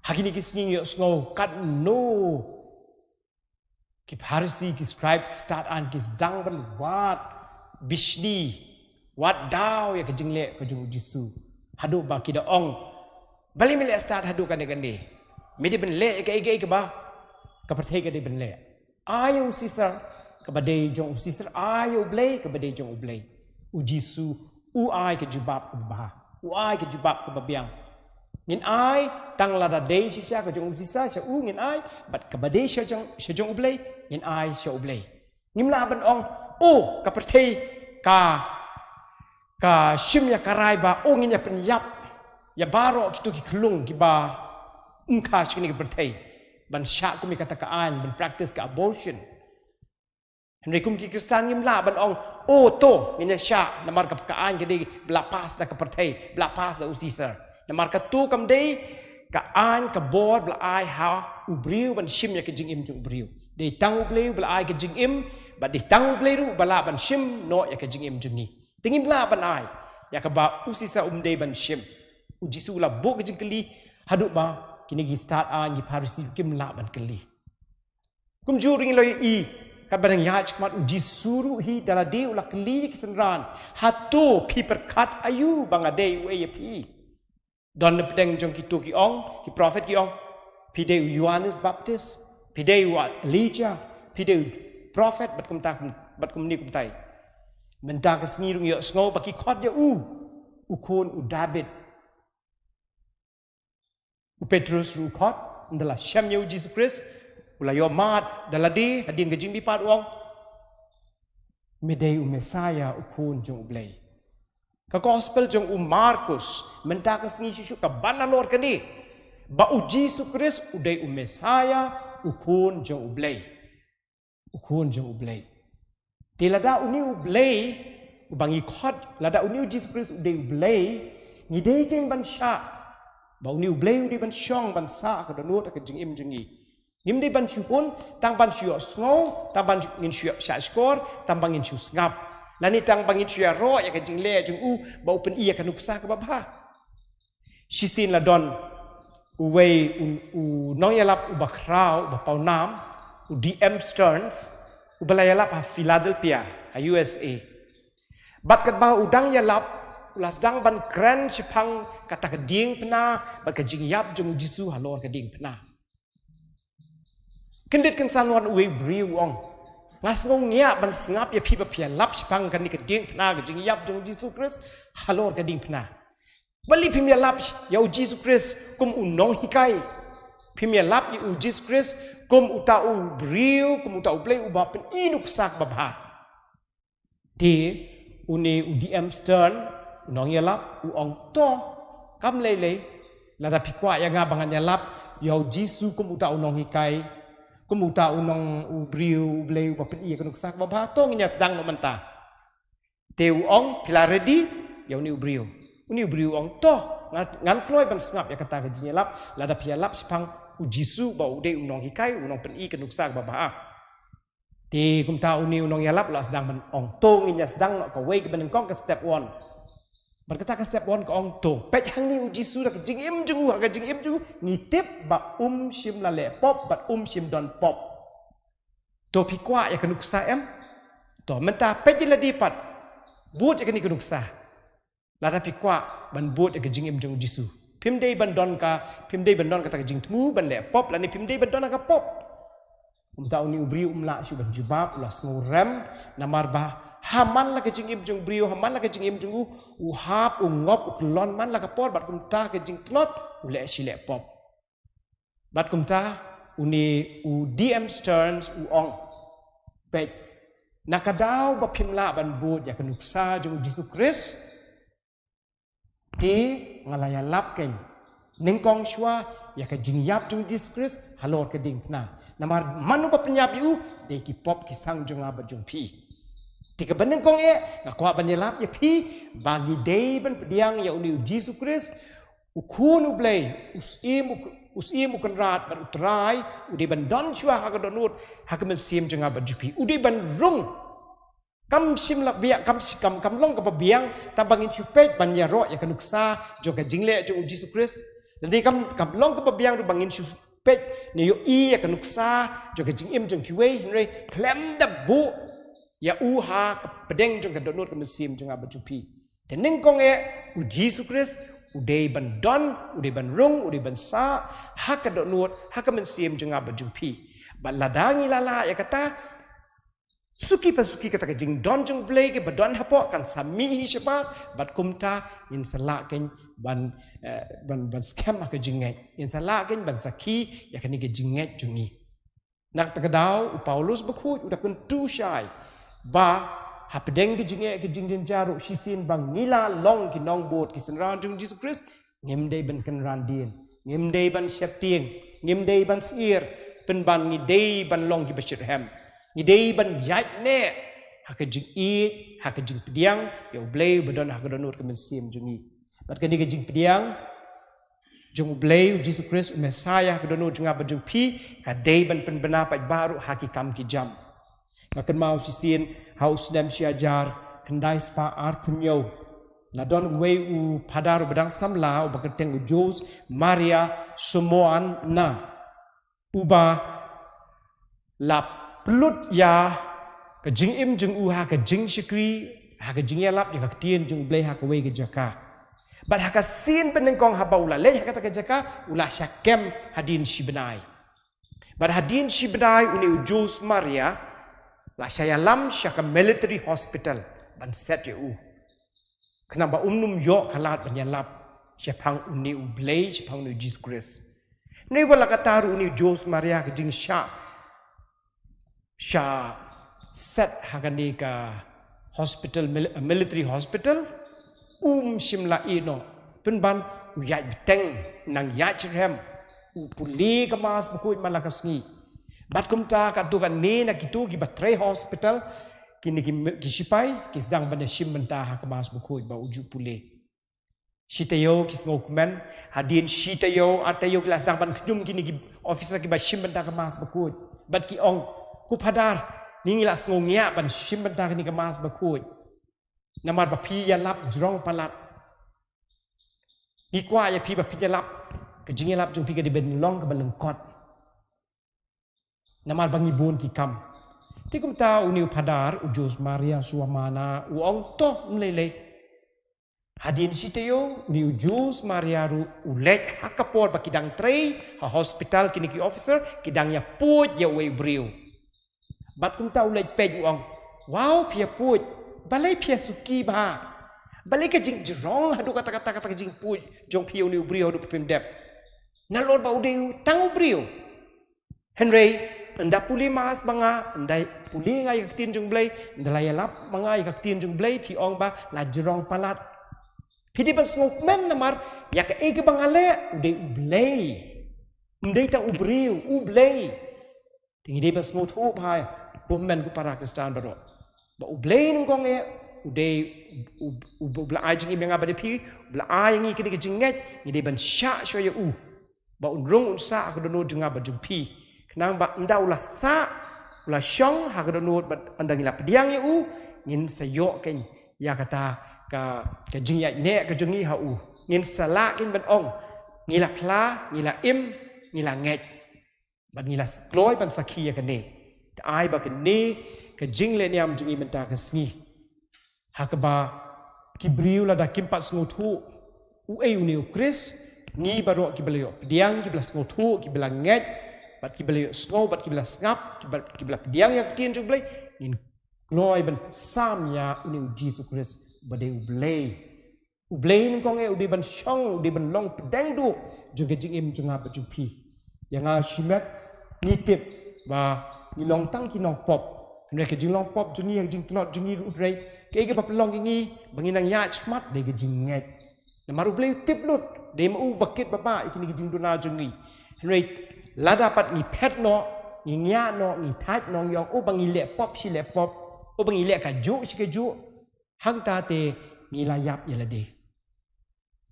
hakini ki singing yo sngo kat no. Ki Pharisee, ki scribes start an ki dang ban wat bishni wat daw ya ka jingle ka jung Jesu. Hadu ba ki da ong bali mele start hadu kan de mede ben le ke ba ka perthai ke de ben le ayo Caesar ka bade jong Caesar ayo blay ka bade jong blay u Jesu u ai ke jubab u ba u ai ke jubab ka babiang ngin ai tang la da de sha ka jong Caesar sha u ngin ai bat ka bade sha jong blay ngin ai sha u blay ngim la ban ong o ka perthai ka shim ya karai ba o ngin ya pen yap ya baro kitu ki klung ki ba kha chini ki perthai ban sha ku mi kata ka an ban practice ka abortion henry kum ki Kristan ngim la ban ong o to ngin sha namar ka ka an ke de bla pas da ka perthai bla pas da u Caesar namar ka tu kam de ka an ka bor bla ai ha u briu ban shim ya ke jing im jung briu de tang u briu bla ai ke jing im ba de tang u briu bala ban shim no ya ke jing im jung ni tingim la ban ai ya ka ba u Caesar de ban shim u Jesu la bok jing kali hadu ba kini gi start an gi Pharisee kim la ban kali kum juring lo I kadang ya cakmat uji suruh hi dalade ulah keli kesenran hatu pi perkat ayu bangade uye pi don pedeng jong kitu ki ong ki prophet ki ong pi de Yohanes Baptist pi de Elijah pi de prophet bat kum ni kum tai menta kesngi rung yo sngo baki khot ya ukon u David u Petrus ru khot ndala syam yu Jesus Christ ula yo mat dalade hadin gejing bi pat wong medei u Messiah ukon jong ublei ka gospel jong Markus menta kesngi shishu ka banalor kani ba u Jesus Christ u dei u Messiah ukon jong ublei ukon jong ublei Di lada uniu blay ubangi khot lada uniu Jesus Christ udei blay ni dei keng ban sha ba uniu blay udei ban shong ban sa ka donut ka jing im jingi nim dei ban chuhun tang ban chu sngo tang ban ngin chu sha skor tang ban ngin chu ngap lani tang ban ngin chu ro ya ka jing le jing ba upen iya ka nuksa ka ba shisin la don uwei nong yalap ubakrau ba pau nam DM Stearns ubalayalap ha Philadelphia ha USA bat kat ba udang yalap ulas dang ban kran chipang kata keding pena bat ka jing yap jong jisu halor keding pena kendit kan sanwan we briu ong ngas ngong nya ban sngap ya pi ba pia lap chipang kan ni keding pena ka jing yap jong jisu Christ halor keding pena bali pi ya lap ya jisu Christ kum unong hikai pi ya lap ya jisu Christ kum utau briu kum utau play uba pen inuk sak babha ti uni udm Stern unong yalap uong to kam lele lada pikwa ya ngabangan yalap yau jisu kum utau unong hikai kum utau unong briu play uba pen iya kunuk sak babha to nginya sedang mementa te uong pilaredi yau ni briu uni briu ong to ngan kloi ban sngap ya kata gajinya lap lada pialap sipang ujisu ba ude unong hikai unong pen i kenuk sak ba ti kum ta uni unong yalap la sedang ban ong to nginya sedang ka wei ke beneng kong ke step 1 berkata ke step 1 ka ong to pech hang ni ujisu da jing im ju ka jing im ju ngitip ba shim la le pop bat shim don pop to pikwa ya kenuk sa em to menta pech la di pat but ya keni kenuk sa la ta pikwa ban but ya ke jing im jung jisu Pim day bandon ka jing tmu ban le pop la ni pim day bandon ka pop tau ni ubri umla shu ban jubab la snurem namar ba haman la ka jing im jung brio haman la ka jing im jung u hap u ngop u klon man la ka por bat kum ta ka jing tlot u le shi le pop bat kum ta uni u DM Stearns u ong pe nakadaw ba pim la ban bud ya kanuksa jung Jesus Christ ti ngalaya lap ken ningkong shwa ya ka jingyap jung Jesus Christ halor ka ding pna namar manu pa penyap yu de ki pop ki sang jung aba jung pi ti ka beneng kong nga kwa ban yalap ya pi bagi day ban pediang ya uni Jesus Christ ukun ublay usim ukun rat ban utrai udi ban don shwa ha ka donut ha ka men sim jung aba jung pi udi ban rung kam sim lak biak kam long ka biang tambangin chupet ban ya ro ya kanuksa jo ka jingle jo Jesus Christ nanti kam long ka biang ru bangin chupet ni yo i ya kanuksa jo ka jingim jong kiwe hinre klem da bu ya u ha ka pedeng jong ka donut ka sim jong aba jupi tening kong u Jesus Christ udai ban don udai ban rung udai ban sa ha ka donut ha ka sim jong aba jupi ban ladangi lala ya kata suki kata ke jing don jeng blay ke badon hapo kan sami hi shapa bat kumta in salak ken ban scam ke jingai in salak ken ban saki ya kan ke jingai jungi nak takadaw Paulus Bakhuid udah kun tu syai ba hapdeng ke jingai ke jing jaru shisin bang nila long ki nong bot ki senran jung Jesus Christ ngimdei ban kan randin ngimdei ban syapting ngimdei ban sir pen ban ngidei ban long ki bashirham Idei ban yait ne haka jing i haka jing pediang ya ublay badon haka donur ka mensim jungi bat kani ka jing pediang jung ublay Jesus Christ Messiah haka donur jung aba jung pi ka dei ban penbena pai baru haki kam ki jam ngakan mau sisin haus dem siajar kendai spa ar punyo la don wei u padaru badang samla u bakateng u Jos Maria Somoan na uba lap pelut ya ke jing im jing u ha ke jing shikri ha ke jing ya lap ya ke tien jing blai ha ke wei ke jaka bat ha ka sin penengkong ha ba ula le ha kata ke jaka ula syakem hadin shibenai bat hadin shibenai uni ujus Maria la saya lam syaka military hospital ban set ya u kenapa umnum yo kalat penyalap syapang uni ublay syapang uni Jesus Christ ni wala kataru uni Jos Maria ke jing sya set hakani ka hospital military hospital shimla ino penban uyat beteng nang yachrem puli ka Mass Bakhuid malakasngi bat kumta ka tu kan ni na kitu ki batre hospital kini ki sipai ki sedang benda sim mentah ka Mass Bakhuid ba uju puli Shitayo kis ngokmen hadin shitayo atayo kelas sedang ban kejum kini ki officer ki ba sim mentah ka Mass Bakhuid bat ki ong ku padar ni ngila ngongya ban sim mentah kini ka Mass Bakhuid namar ba pi ya lap jrong palat ni kwa ya pi ba pi ya lap ke jing ya lap jung pi ke di ben long ke balengkot namar bangi bon ki kam tikum ta uni padar ujus Maria suamana uong to mlele hadin siteo uni ujus Maria ru ulek hakapor ba kidang trei ha hospital kini ki officer kidang ya put ya we brio bat kum ta ulek pej uong wow pia put balai pia suki ba balai ke jing jerong hadu kata-kata ke jing put jong pia uni brio hadu pemdep nalor ba udeu tang brio Henry anda puli mas banga andai puli ngai kaktin jung blai ndalaya lap mangai kaktin jung blai pi ong ba la jerong palat pidi ban ngok men namar ya ka e ke bangale ude blai ndai ta ubriu ublai tingi de ban ngok thu bai bo men ku Pakistan baro ba ublai ngong e ude ubla ai jing menga ba de pi ubla ai ngi kini ke jinget ni de ban sha sho ya u ba unrung unsa ko dono jenga ba jung pi nang ba ndau la sa la shong ha ga no ba andang la pediang ya u ngin sayo ken ya kata ka jing ya ne ka jung ni ha u ngin sala kin ban ong ngila kla ngila im ngila nget ban ngila kloi ban sakhi ya ka ne ta ai ba ka ne ka jing le niam jung i menta ka sngi ha ka ba kibriu la da kimpat sngu thu u e u ni Chris ni ba ro ki belayo pediang ki blas sngu thu ki bela nget bat ki belayo sngo bat ki bela ngap ki bela pediang ya tien jung blai ngin gloi ban sam ya uni Jesus Christ bade ublei ning kong e udi ban shong udi ban long pedang du jung jing im jung ba jung pi yang a shimet ni tip ba ni long tang ki nong pop ne ke jing long pop jung ni jing tlot jung ni rei ke ke ba long ngi bangi nang ya chmat de ke jing nget na maru blei tip lut de ma u bakit ba ba ikini ke jing duna jung ni rei la dapat ni pet no ni nya no ni tat no yong o bangi le pop si le pop o bangi le ka ju si ke ju hang ta te ni la yap ya la de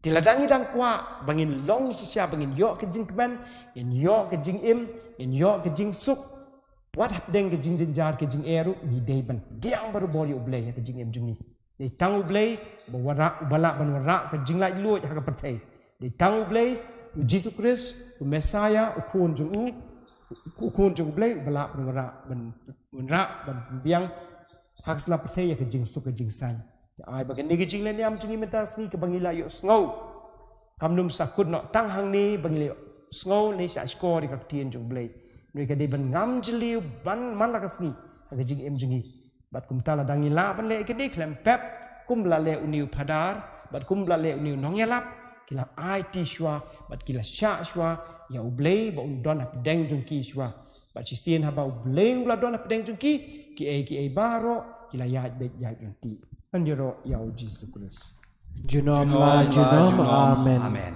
ti la dang dang kwa bangin long si sia bangin yo ke jing kban in yo ke jing im in yo ke jing suk wat hap deng ke jing jar ke jing eru ni de ban diang baru boli oblay ke jing im jung ni de tang oblay ba wara bala ban wara ke jing lai lu ha ka pathai de tang oblay Jesus Christ Messiah ukun jung blai bala penwara ban biang hak sla percaya ke jing suka jing san ai bagan ni jing len yam jungi menta sni ke bangila yo sngo kamnum sakut no tang hang ni bangila sngo ni sa skor di kak tien jung blai ni ke de ban ngam jliu ban man la kasni ke jing em jungi bat kum tala dangila ban le ke ni klem pep kum la le uniu padar bat kum la le uniu nong yalap kila ai ti shwa bat kila sha shwa ya ublei ba undon ap deng jung ki shwa bat si sien ha ba ublei ula don ap deng jung ki e baro kila ya bet ya ti andiro ya Jesus Christ Junom amen Amen.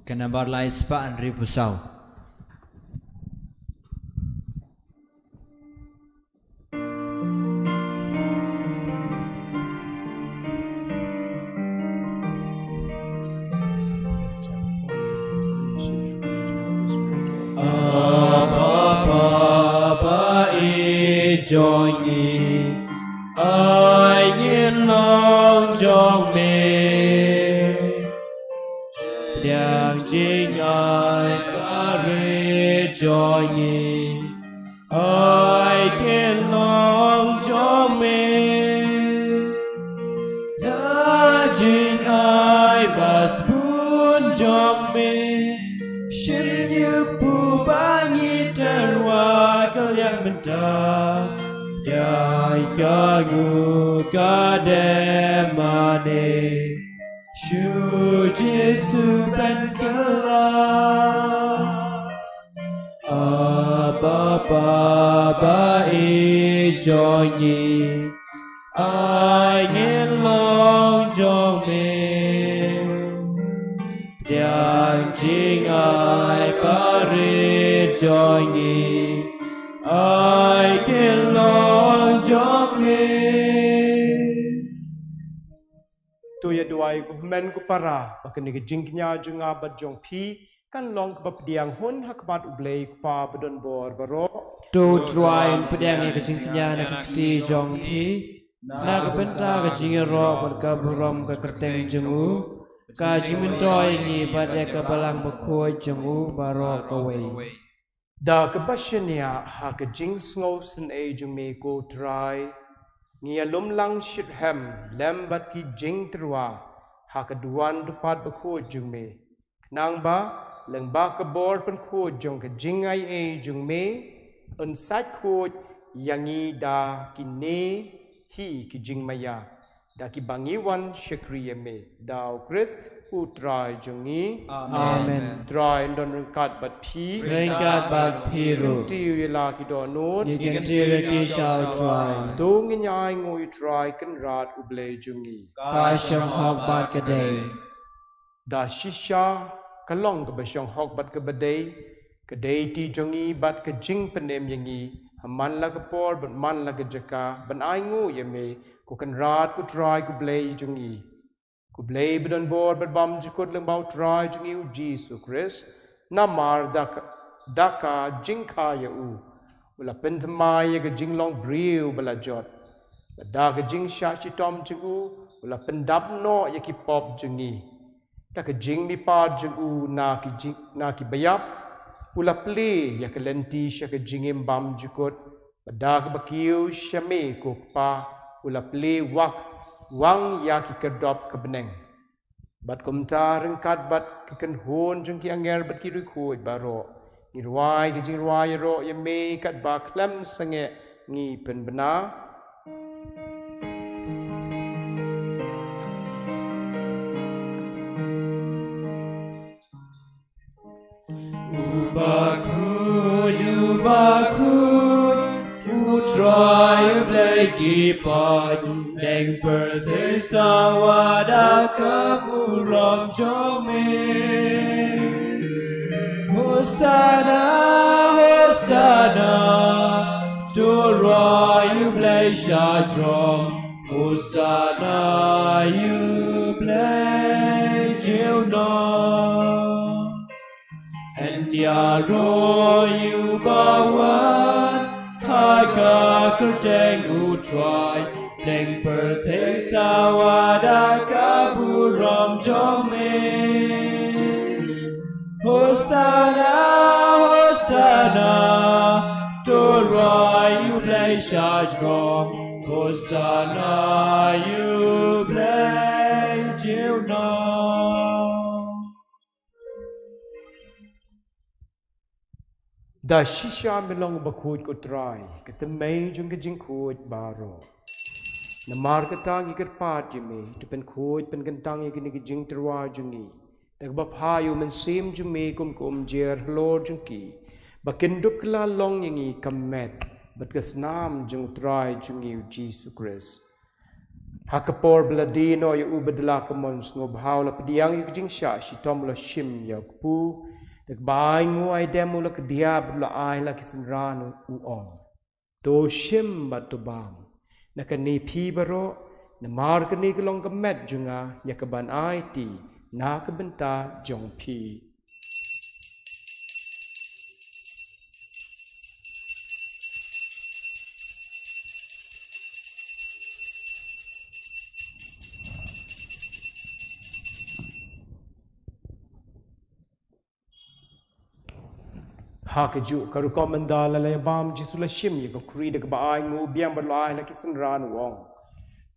Kenabar lai spa andri pusau. cho nhị ai nghiên lòng cho mê Yang chính ai ca rê cho nhị ai nghiên lòng cho mê Đã chính ai bas bun cho mê Shin như bù ba nhị trần hoa cơ liang bình ta Yai ka ngu ka de ma ne Shu Jesu ben kala Abba ba e cho nhị ai nghe lòng cho mình Yang chính ai ba re cho nhị ai nghe lòng cho mình Tuya duai ku men ku para bakani ke jingnya junga bajong phi kan long ku bapdiang hun hakmat ublei ku pa bedon bor baro Tu truain pedang ke jingnya na kti jong phi na ka benta ka jingero bar ka buram ka kerteng jengu ka jimin toy ni pada ka balang bakhoi jengu baro ka wei da ke bashania ha ke jing sngo sin e jume ko try ngia lum lang shit hem lembat ki jing trwa ha ke duan dupat bakho jume nang ba leng ba ka bor pen kho jong ke jing ai e jume un sat kho yangi da ki ne hi ki jing maya da ki bangi wan shakriye me dao chris utrai jungi Amen try don kat bat phi Ringkat bat piru ti yela ki do no Ni kan tira ki shao try do ngai ngoi try kan rat uble jungi Ka shong hok bat ka day da shisha kalong ka bashong hok bat ka badai ka day ti jungi bat ka jing penem yangi man la ka por but man la ka jaka ban ai ngu yeme ku kan rat ku try ku ble jungi ku ble bidon bor but bam jikot lang bau try jungi u Jesus Christ namar daka jingka ya u ula pentamai ya ka jinglong briu bala jot da ka jing sha chi tom chu ula pendap no ya ki pop jungi da ka jing ni pa jungu na ki bayap ula ple ya ka lenti sha ka jingim bam jikot da ka bakiu shame ko pa ula ple wang ya ki kedop ka beneng bat kumta rengkat bat ki kan hon jung ki anger bat ki rikoi baro ni ruai ki jing ruai ro ya me kat ba klem sange ngi pen bena U try play keep on Neng per thế sawa da ka buram cho me Hosanna Hosanna to you play shatrom Hosanna you play children And yaro you bawan Haka kerteng u try Neng per thế sawa da ka buram cho me Hosanna Hosanna to you play shajrom Hosanna you play children da shisha melong bakhuid ko try ka temei jung ka jing khuid baro namar ka tang ikar pat jime to pen khuid pen kan tang ikini ki jing terwa jungi dag ba phayu men sim jume kum jer lord jungki bakin dup kala long yangi kamet bat kasnam jung try jungi Jesus Christ hakapor bladino yu ubadla kamon snob hawla pediang yu jing sha shi tomla shim yakpu Dak bai nguai demu la kedia bla ai la kisenranu uong. Do shim bat to bam. Na kani pi baro na mar kani kelong kemet junga ya keban ai ti na kebenta jong pi. Hakaju karukomanda lalabam jisulashim yako krida kabaay ngu biang balay la kisanran wong.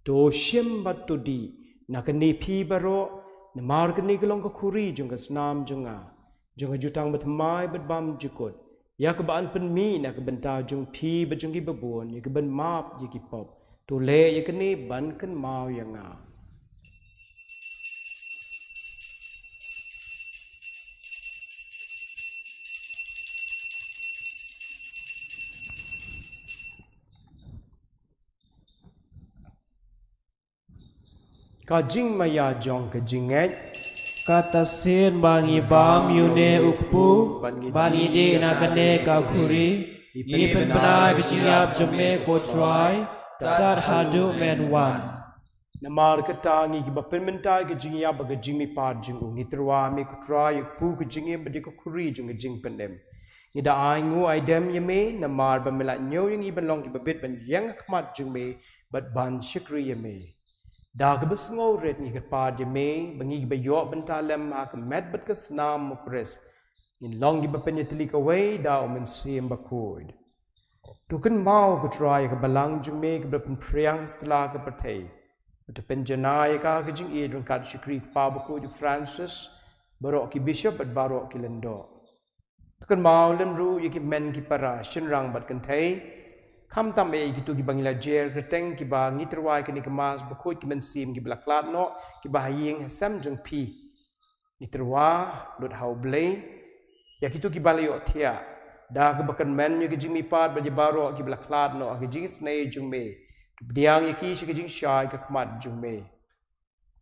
Do shim batudi nakani pi baro na margani kalong kakuri junga snam junga jutang batmai batbam jukut. Yakabaan penmi nakabenta jung pi bajungi babun yakaban map yakipop. To le yakani ban kan mau yanga. Kajing maya jong kajing et Kata sin bangi bam yune ukpu bangi de nakane kakuri ipen benai kejingap jome ko try tar hadu men one. Namar katangi ki bapen mentai kajing ya bagajing mi par jing ngi terwa mi ko try ukpu kajing em badi ko kuri jong kajing pendem. Ngida aingu aidem yeme namar bamela nyo yung iban long ki babit ban yang khmat jong me bat ban shikri yeme. Dah kebesngau red ni kepada jeme bangi bayok bentalem hak met bet kesnam mukres in long di bapenya telik away dah Mass Bakhuid. Tuken mau ku try ke balang jeme ke bepen priang setelah ke pertai. Betu penjenai ka ke jing edun kat syukri pa Bakhuid Francis barok ki bishop bat barok ki lendo. Tuken mau lemru yeki men ki para shinrang bat kentai. Kam tam gitu ki bangila jer keteng ki ba ngiterwai kini ke Mass Bakhuid ki mensim ki blaklat no ki ba ying sam jung pi ngiterwa dot hau blay ya gitu ki balayo thia da ke bakan men ki jimi pat ba baro ki blaklat no ki jing snei jung me diang ki shi ki jing shai ka khmat jung me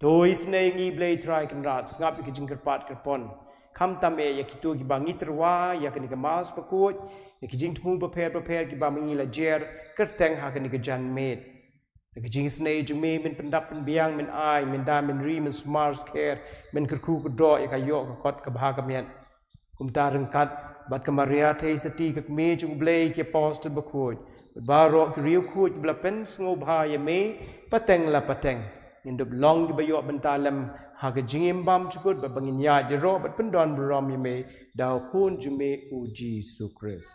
doi snei ngi blay try kan rat ngap ki jing kerpat kerpon kam tam ya gitu ki ba ngiterwa ya kini ke Mass Bakhuid Kijing tepung prepare ki ba mengi la jer kerteng ha kan ke jan med. Kijing snei jung me men pendap pen biang men ai men da men ri men smart care men kerku ku do ya kayo ka kot ka ba ka mian. Kum ta rengkat bat ka Maria thei sati ka me jung blei ki apostle Bakhuid. Ba ro ki riu khu ki bla pen sngo ba ya me pateng la pateng. Indup long ki bayo bentalem ha ka jingim bam chukut ba bangin ya de ro bat pen don brom ya me da kun jume uji sukres.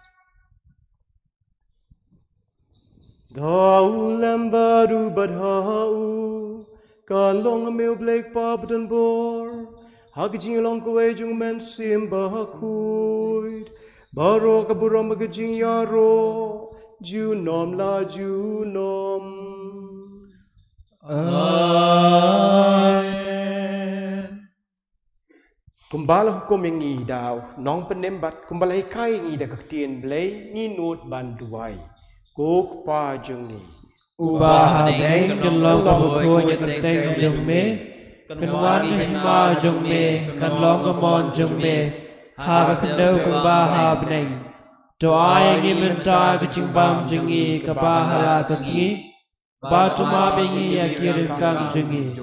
Dau lembaru badhau kalong meu blake pabdan bor hagijing long kwe jung Mass Bakhuid baro kaburam magajing yaro junom la junom Amen. Kumbala hukum yang ngi daw nong penembat kumbala hikai ngi da kaktien blay ngi not banduai Kuk pa jungi Ubah beng kelong Bakhuid keteng jome kenwan hima jome kenlong kemon jome ha kendau kubah beneng doa yang minta kecing bam jengi kebahala kesingi batu ma bengi ya kirim kang jengi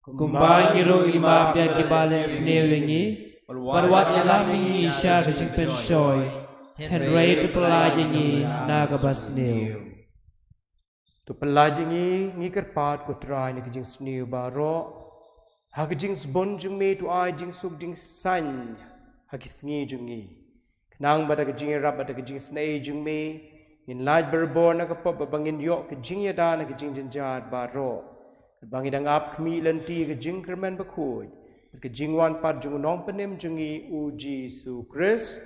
kumbang iro imap yang kibale snewengi perwat yalam mengi sya kecing pensoy Henry tu pelajangi naga basneu. Tu pelajangi ngi kerpat ko try ni kijing sneu baro. Ha kijing sbon jung me tu ai jing suk jing san ha kisngi jungi. Nang bada kijing rap bada kijing snei jung me in light berbor na kapop bangin yok kijing yada na kijing jenjat baro. Bangin dangap kmi lenti kijing kermen Bakhuid. Kijing wan pat jung nong penem jungi uji sukres.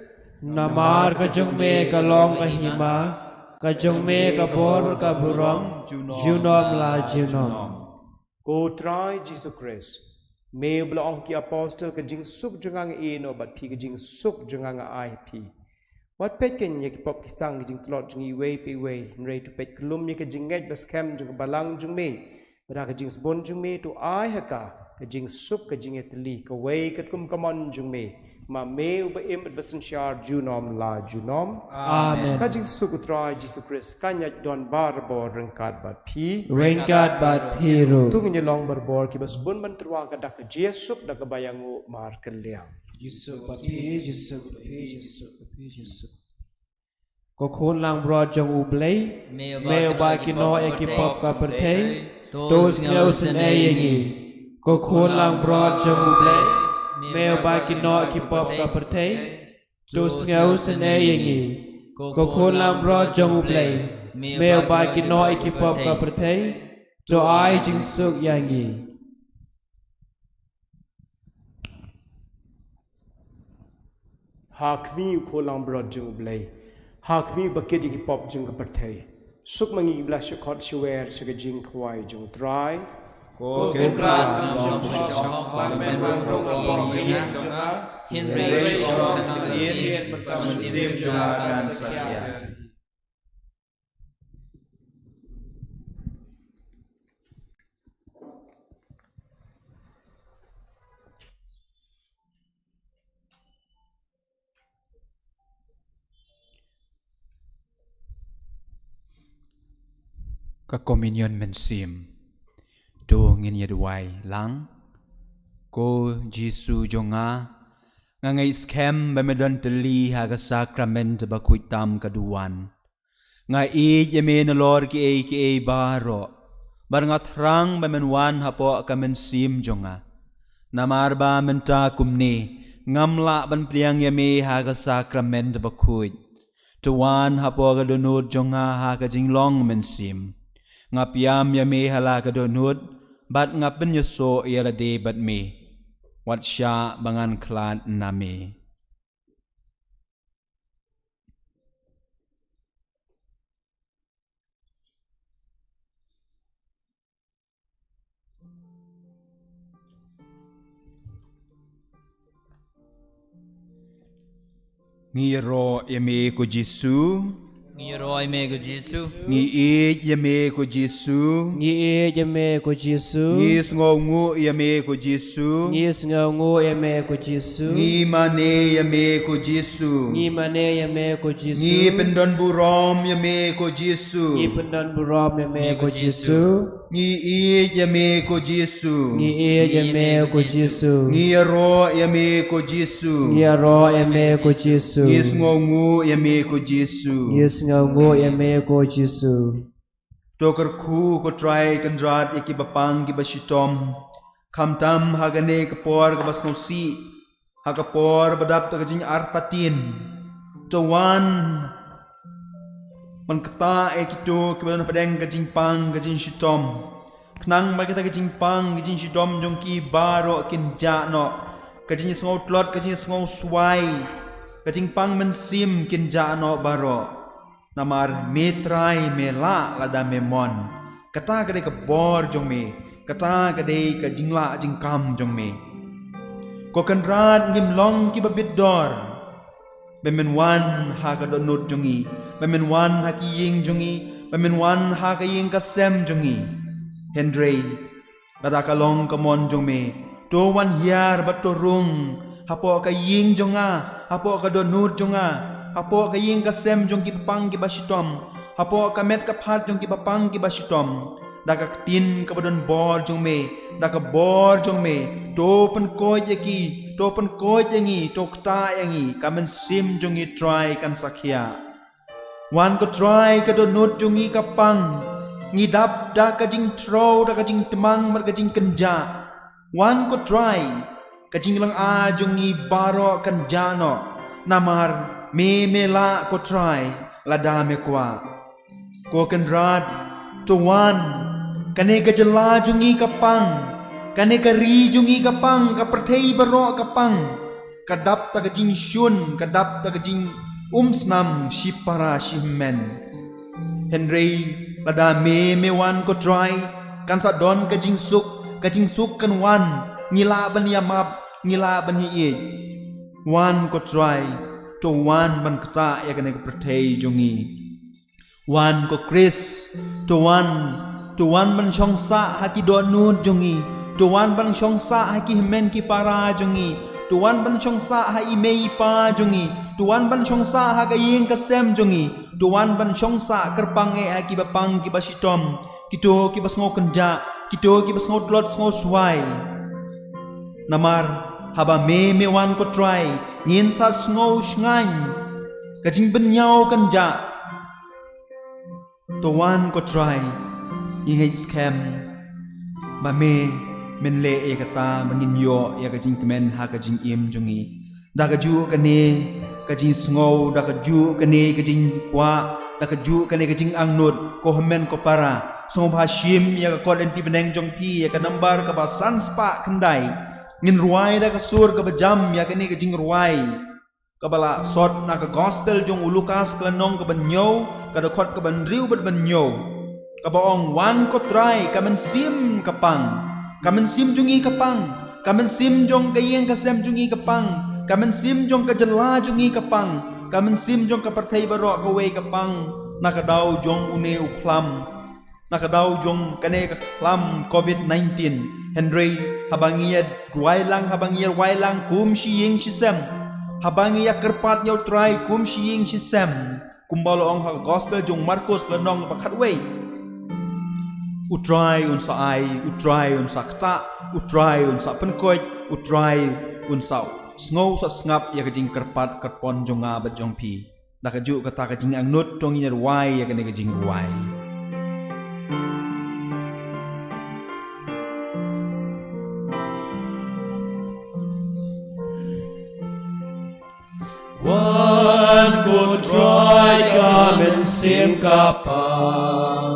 Namar kajung me kalong kahima kajung me kabor kaburam junom la junom Ko try Jesus Christ me belong ki apostle kajing suk jungang no but pi kajing suk jungang IP what pet ken ye pop kisang kajing tlot jungi we pe we nre tu pet klum ye kajing ngai bas kem jung balang jung me bada kajing sbon jung me tu ai haka kajing suk kajing etli ka we katkum kamon jung me ma me uba em basen shar junom la junom Amen kajing sukutrai Jesus Christ kanya don barbor rengkat bat pi Ringkat bat piru tung nyelong barbor ki bas bun man terwa kadak jesuk dak bayangu mar keliang Yusuf bat pi Yusuf ko khon lang bro jong ublei me ba kino ekipop ka perthei to sneu sen ayengi ko khon lang bro jong ublei Meo ba kino ki pop ka perthei tu ngau sene yangi ko kholam ro jong ublei me ba kino ikipop ka prathei to ai jing suk yangi Hakmi kholam bro jung blai hakmi bakit ki pop jung ka parthai suk mangi bla shakot shwer shagajing khwai jung try ko krat jong shong ba men bang ro ko jinga hin re shong kan tien kam sim jonga kan sakya ka communion men sim do ngin yadwai lang ko Jesu jonga nga ngai scam ba medon teli ha ga sacrament ba kuitam kaduan nga yeme na lor ki e baro bar nga thrang ba men wan hapo ka men sim jonga namar ba menta kumni ngamla ban pliang yeme ha ga sacrament ba kuit tuan hapo ga donut jonga ha ga jinglong men sim nga piam yeme hala ga donut bat nga pen yeso yala de bat me wat sha bangan klan name ngiro yeme ko Jesu ngi roi me ko Jesu ngi yeme ko Jesu ngi yeme ko Jesu ngi sngongu yeme ko Jesu ngi sngongu yeme ko Jesu ngi mane yeme ko Jesu ngi mane yeme ko Jesu ngi pendon burom yeme ko Jesu ngi pendon burom yeme ko Jesu ngi yeme ko Jesu ngi yeme ko Jesu ngi ro yeme ko Jesu ngi ro yeme ko Jesu ngi sngongu yeme ko Jesu ngau yeme ko Jesu Tokar khu ko try kandrat iki bapang ki basitom kamtam hagane kapor ka basnosi hagapor badap ta kajing artatin tawan pankata ekito kiban padeng kajing pang kajing shitom knang magita kajing pang kajing shitom jongki baro kinja no kajing sngo tlot kajing sngo swai kajing pang mensim kinja no baro namar metrai mela lada memon kata kade ke bor jong me kata kade ke jingla jingkam jong me ko kanrat ngim long ki babit dor bemen wan ha ka donut jongi bemen wan ha ki ying jongi bemen wan ha ka ying ka sem jongi hendrei bada ka long ka mon jong me to wan hiar batorung hapo ka ying jonga hapo ka donut jonga hapo ka ying ka sem jong ki papang ki basitom hapo ka met ka phat jong ki papang ki basitom da ka tin ka badon bor jong me da ka bor jong me to pen ko yaki to pen ko yangi to kta yangi ka men sim jong i try kan sakhya wan ko try ka do not jong i ka pang ngi dap da ka jing tro da ka jing temang mar ka jing kenja wan ko try ka jing lang a jong i baro kan jano namar me la ko try la da me kwa ko kan rad to wan kane ka jala jungi ka pang kane ka ri jungi ka pang ka prathei baro ka pang ka dap ta ka jing shun ka dap ta ka jing snam shipara shimmen henrei la da me wan ko try kan sa don ka jing suk kan wan ngila ban yamap ngila ban hi wan ko try to wan ban kata ya kane ka prathei jongi wan ko Chris to wan ban shong sa haki do nun jongi to wan ban shong sa haki men ki para jongi to wan ban shong sa ha imei pa jongi to wan ban shong sa ha ka ying ka sem jongi to wan ban shong sa kerpang e haki bapang ki basitom kito ki basngo kanja kito ki basngo tlot sngo swai namar haba me wan ko try ngin sa sngo shngan kajing benyau kanja to wan ko try ingay scam ba me men le e kata mangin yo ya kajing kemen ha kajing im jongi da ka ju ka ne kajing sngau da kaju kene kajing kwa da kaju kene kajing angnut ko hemen ko para song bhashim ya ka kolen ti beneng jong pi ya ka nambar ka ba sanspa kendai ngin ruai da ka sur ka bajam ya kene kajing ruai ka bala sot na ka gospel jong ulukas klanong ka banyo ka da khot ka ban riu ban banyo ka baong wan ko try ka man sim kapang ka man sim jungi kapang ka man sim jong kayeng ka sem jungi kapang ka man sim jong ka jala jungi kapang ka man sim jong ka parthai barok ka we kapang na ka daw jong une uklam na ka daw jong kane ka klam covid-19 henry habangiyad habangiyad wailang kum shiying shisem habangiyad kerpat nyaw try kum shiying shisem kumbalo ong ha gospel jong marcos klanong pakhatway utrai un sa ai utrai un sa kta utrai un sa penkoj utrai un sa sngau sa ngap ya kajing kerpat kerpon jonga bat jong pi da kaju kata kajing angnut tong iner wai ya kene kajing wai One good try come and sim kapai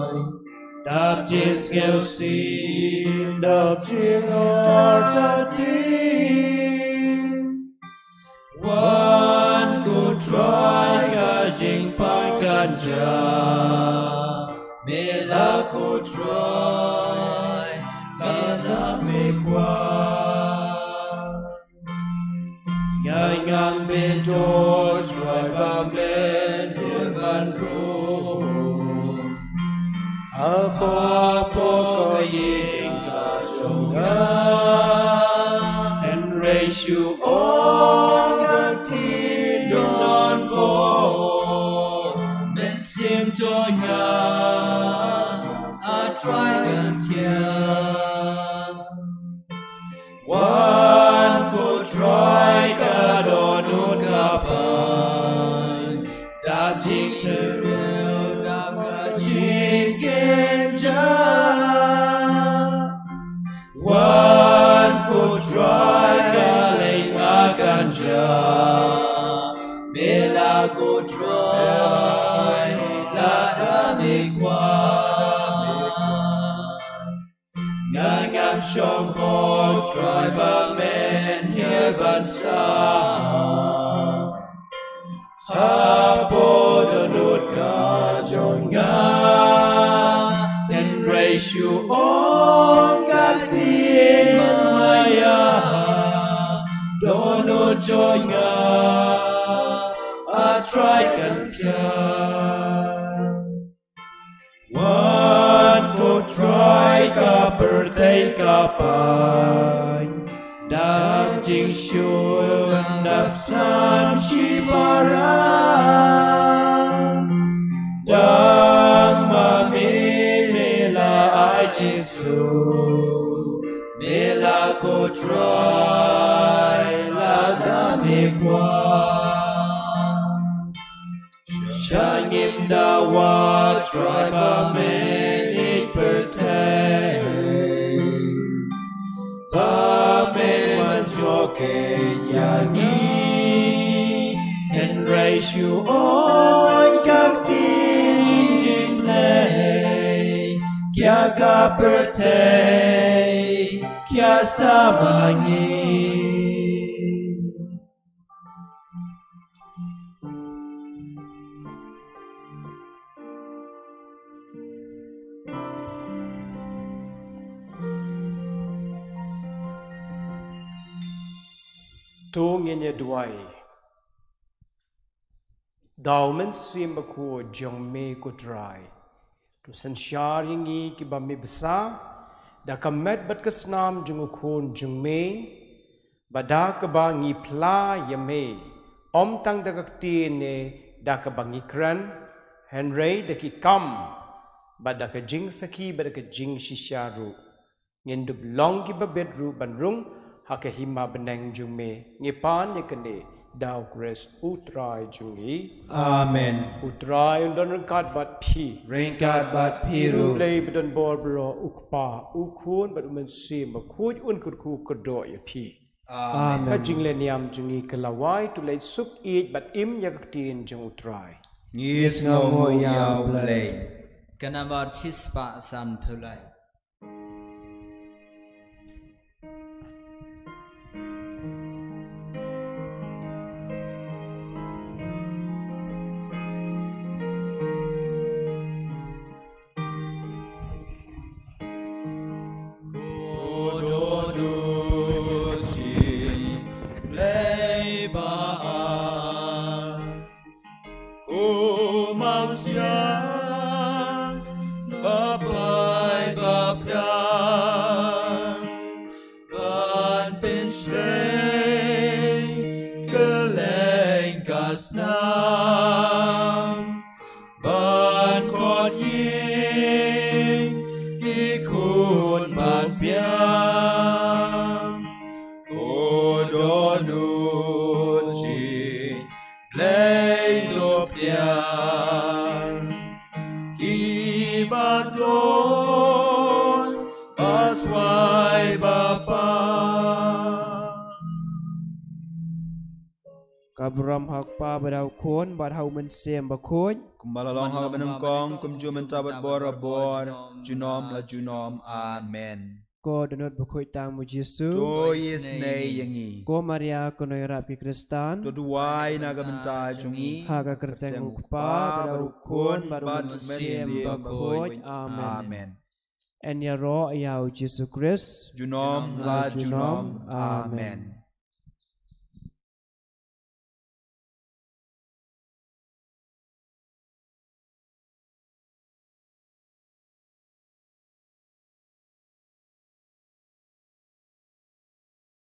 đạp trên nghèo xin đạp trên ngõ tin one good try cả chính pan can cha mê la good try mê la mê qua ngày ngang bên đôi try ba bên bên ban ru Apo kaying kachonga and raise you all the tin don bo men sim jonya a try and one could try ka donut kapan da jing to one could try galing aganja Bela could try la damikwa Ngangam shong ho try ba men here bansa Hapo donut ka jonga raise you on katin maya dono joya a try can one go try ka birthday ka pai dam jing shu dam snam shibara dam mami Jesus, Mela ko try la damikwa, Shangim dawa try ba men it pertain, ba men wan joke yangi, and raise you on kaktin jing lay. Kya ka birthday, kya samangi. Tung in your dwai. Thou men swim bako jong me ko dry. Tu sanshar yingi ki ba mi basa da kamet bat kasnam jung khon jung me bada ka ba ngi pla yame om tang da kakti ne da ka ba ngi kran henry da ki kam bada ka jing saki bada ka jing shisharu ngin dub long ki ba bedru banrung ha ka hima benang jung me ngi pan ne kane Dao grace utrai jungi. Amen. Utrai undon ringkat bat pi. Ringkat bat piru. Play bedon borbro ukpa ukun bat umen sim bakuj un kudku kodo ya pi. Amen. Ka jing le niam jungi kelawai tu leit sup eat but im yak tin jung utrai. Ngis Ngamo ngomu yaw yaw blay. blay. Kanabar chispa san phulai. Kabram hakpa badau kon badau mensem bakhuid. Kumbalalong ha benengkong kumju mentabat bora bor junom la junom. Amen. Ko donot bakhuid tamu Jesu. To yes nei yangi. Ko Maria konoy rapi Kristan. To duwai naga menta jungi. Haga kerteng ukpa badau kon badau mensem bakhuid. Amen. Amen. En ya ro ya Jesu Christ. Junom la junom. Amen.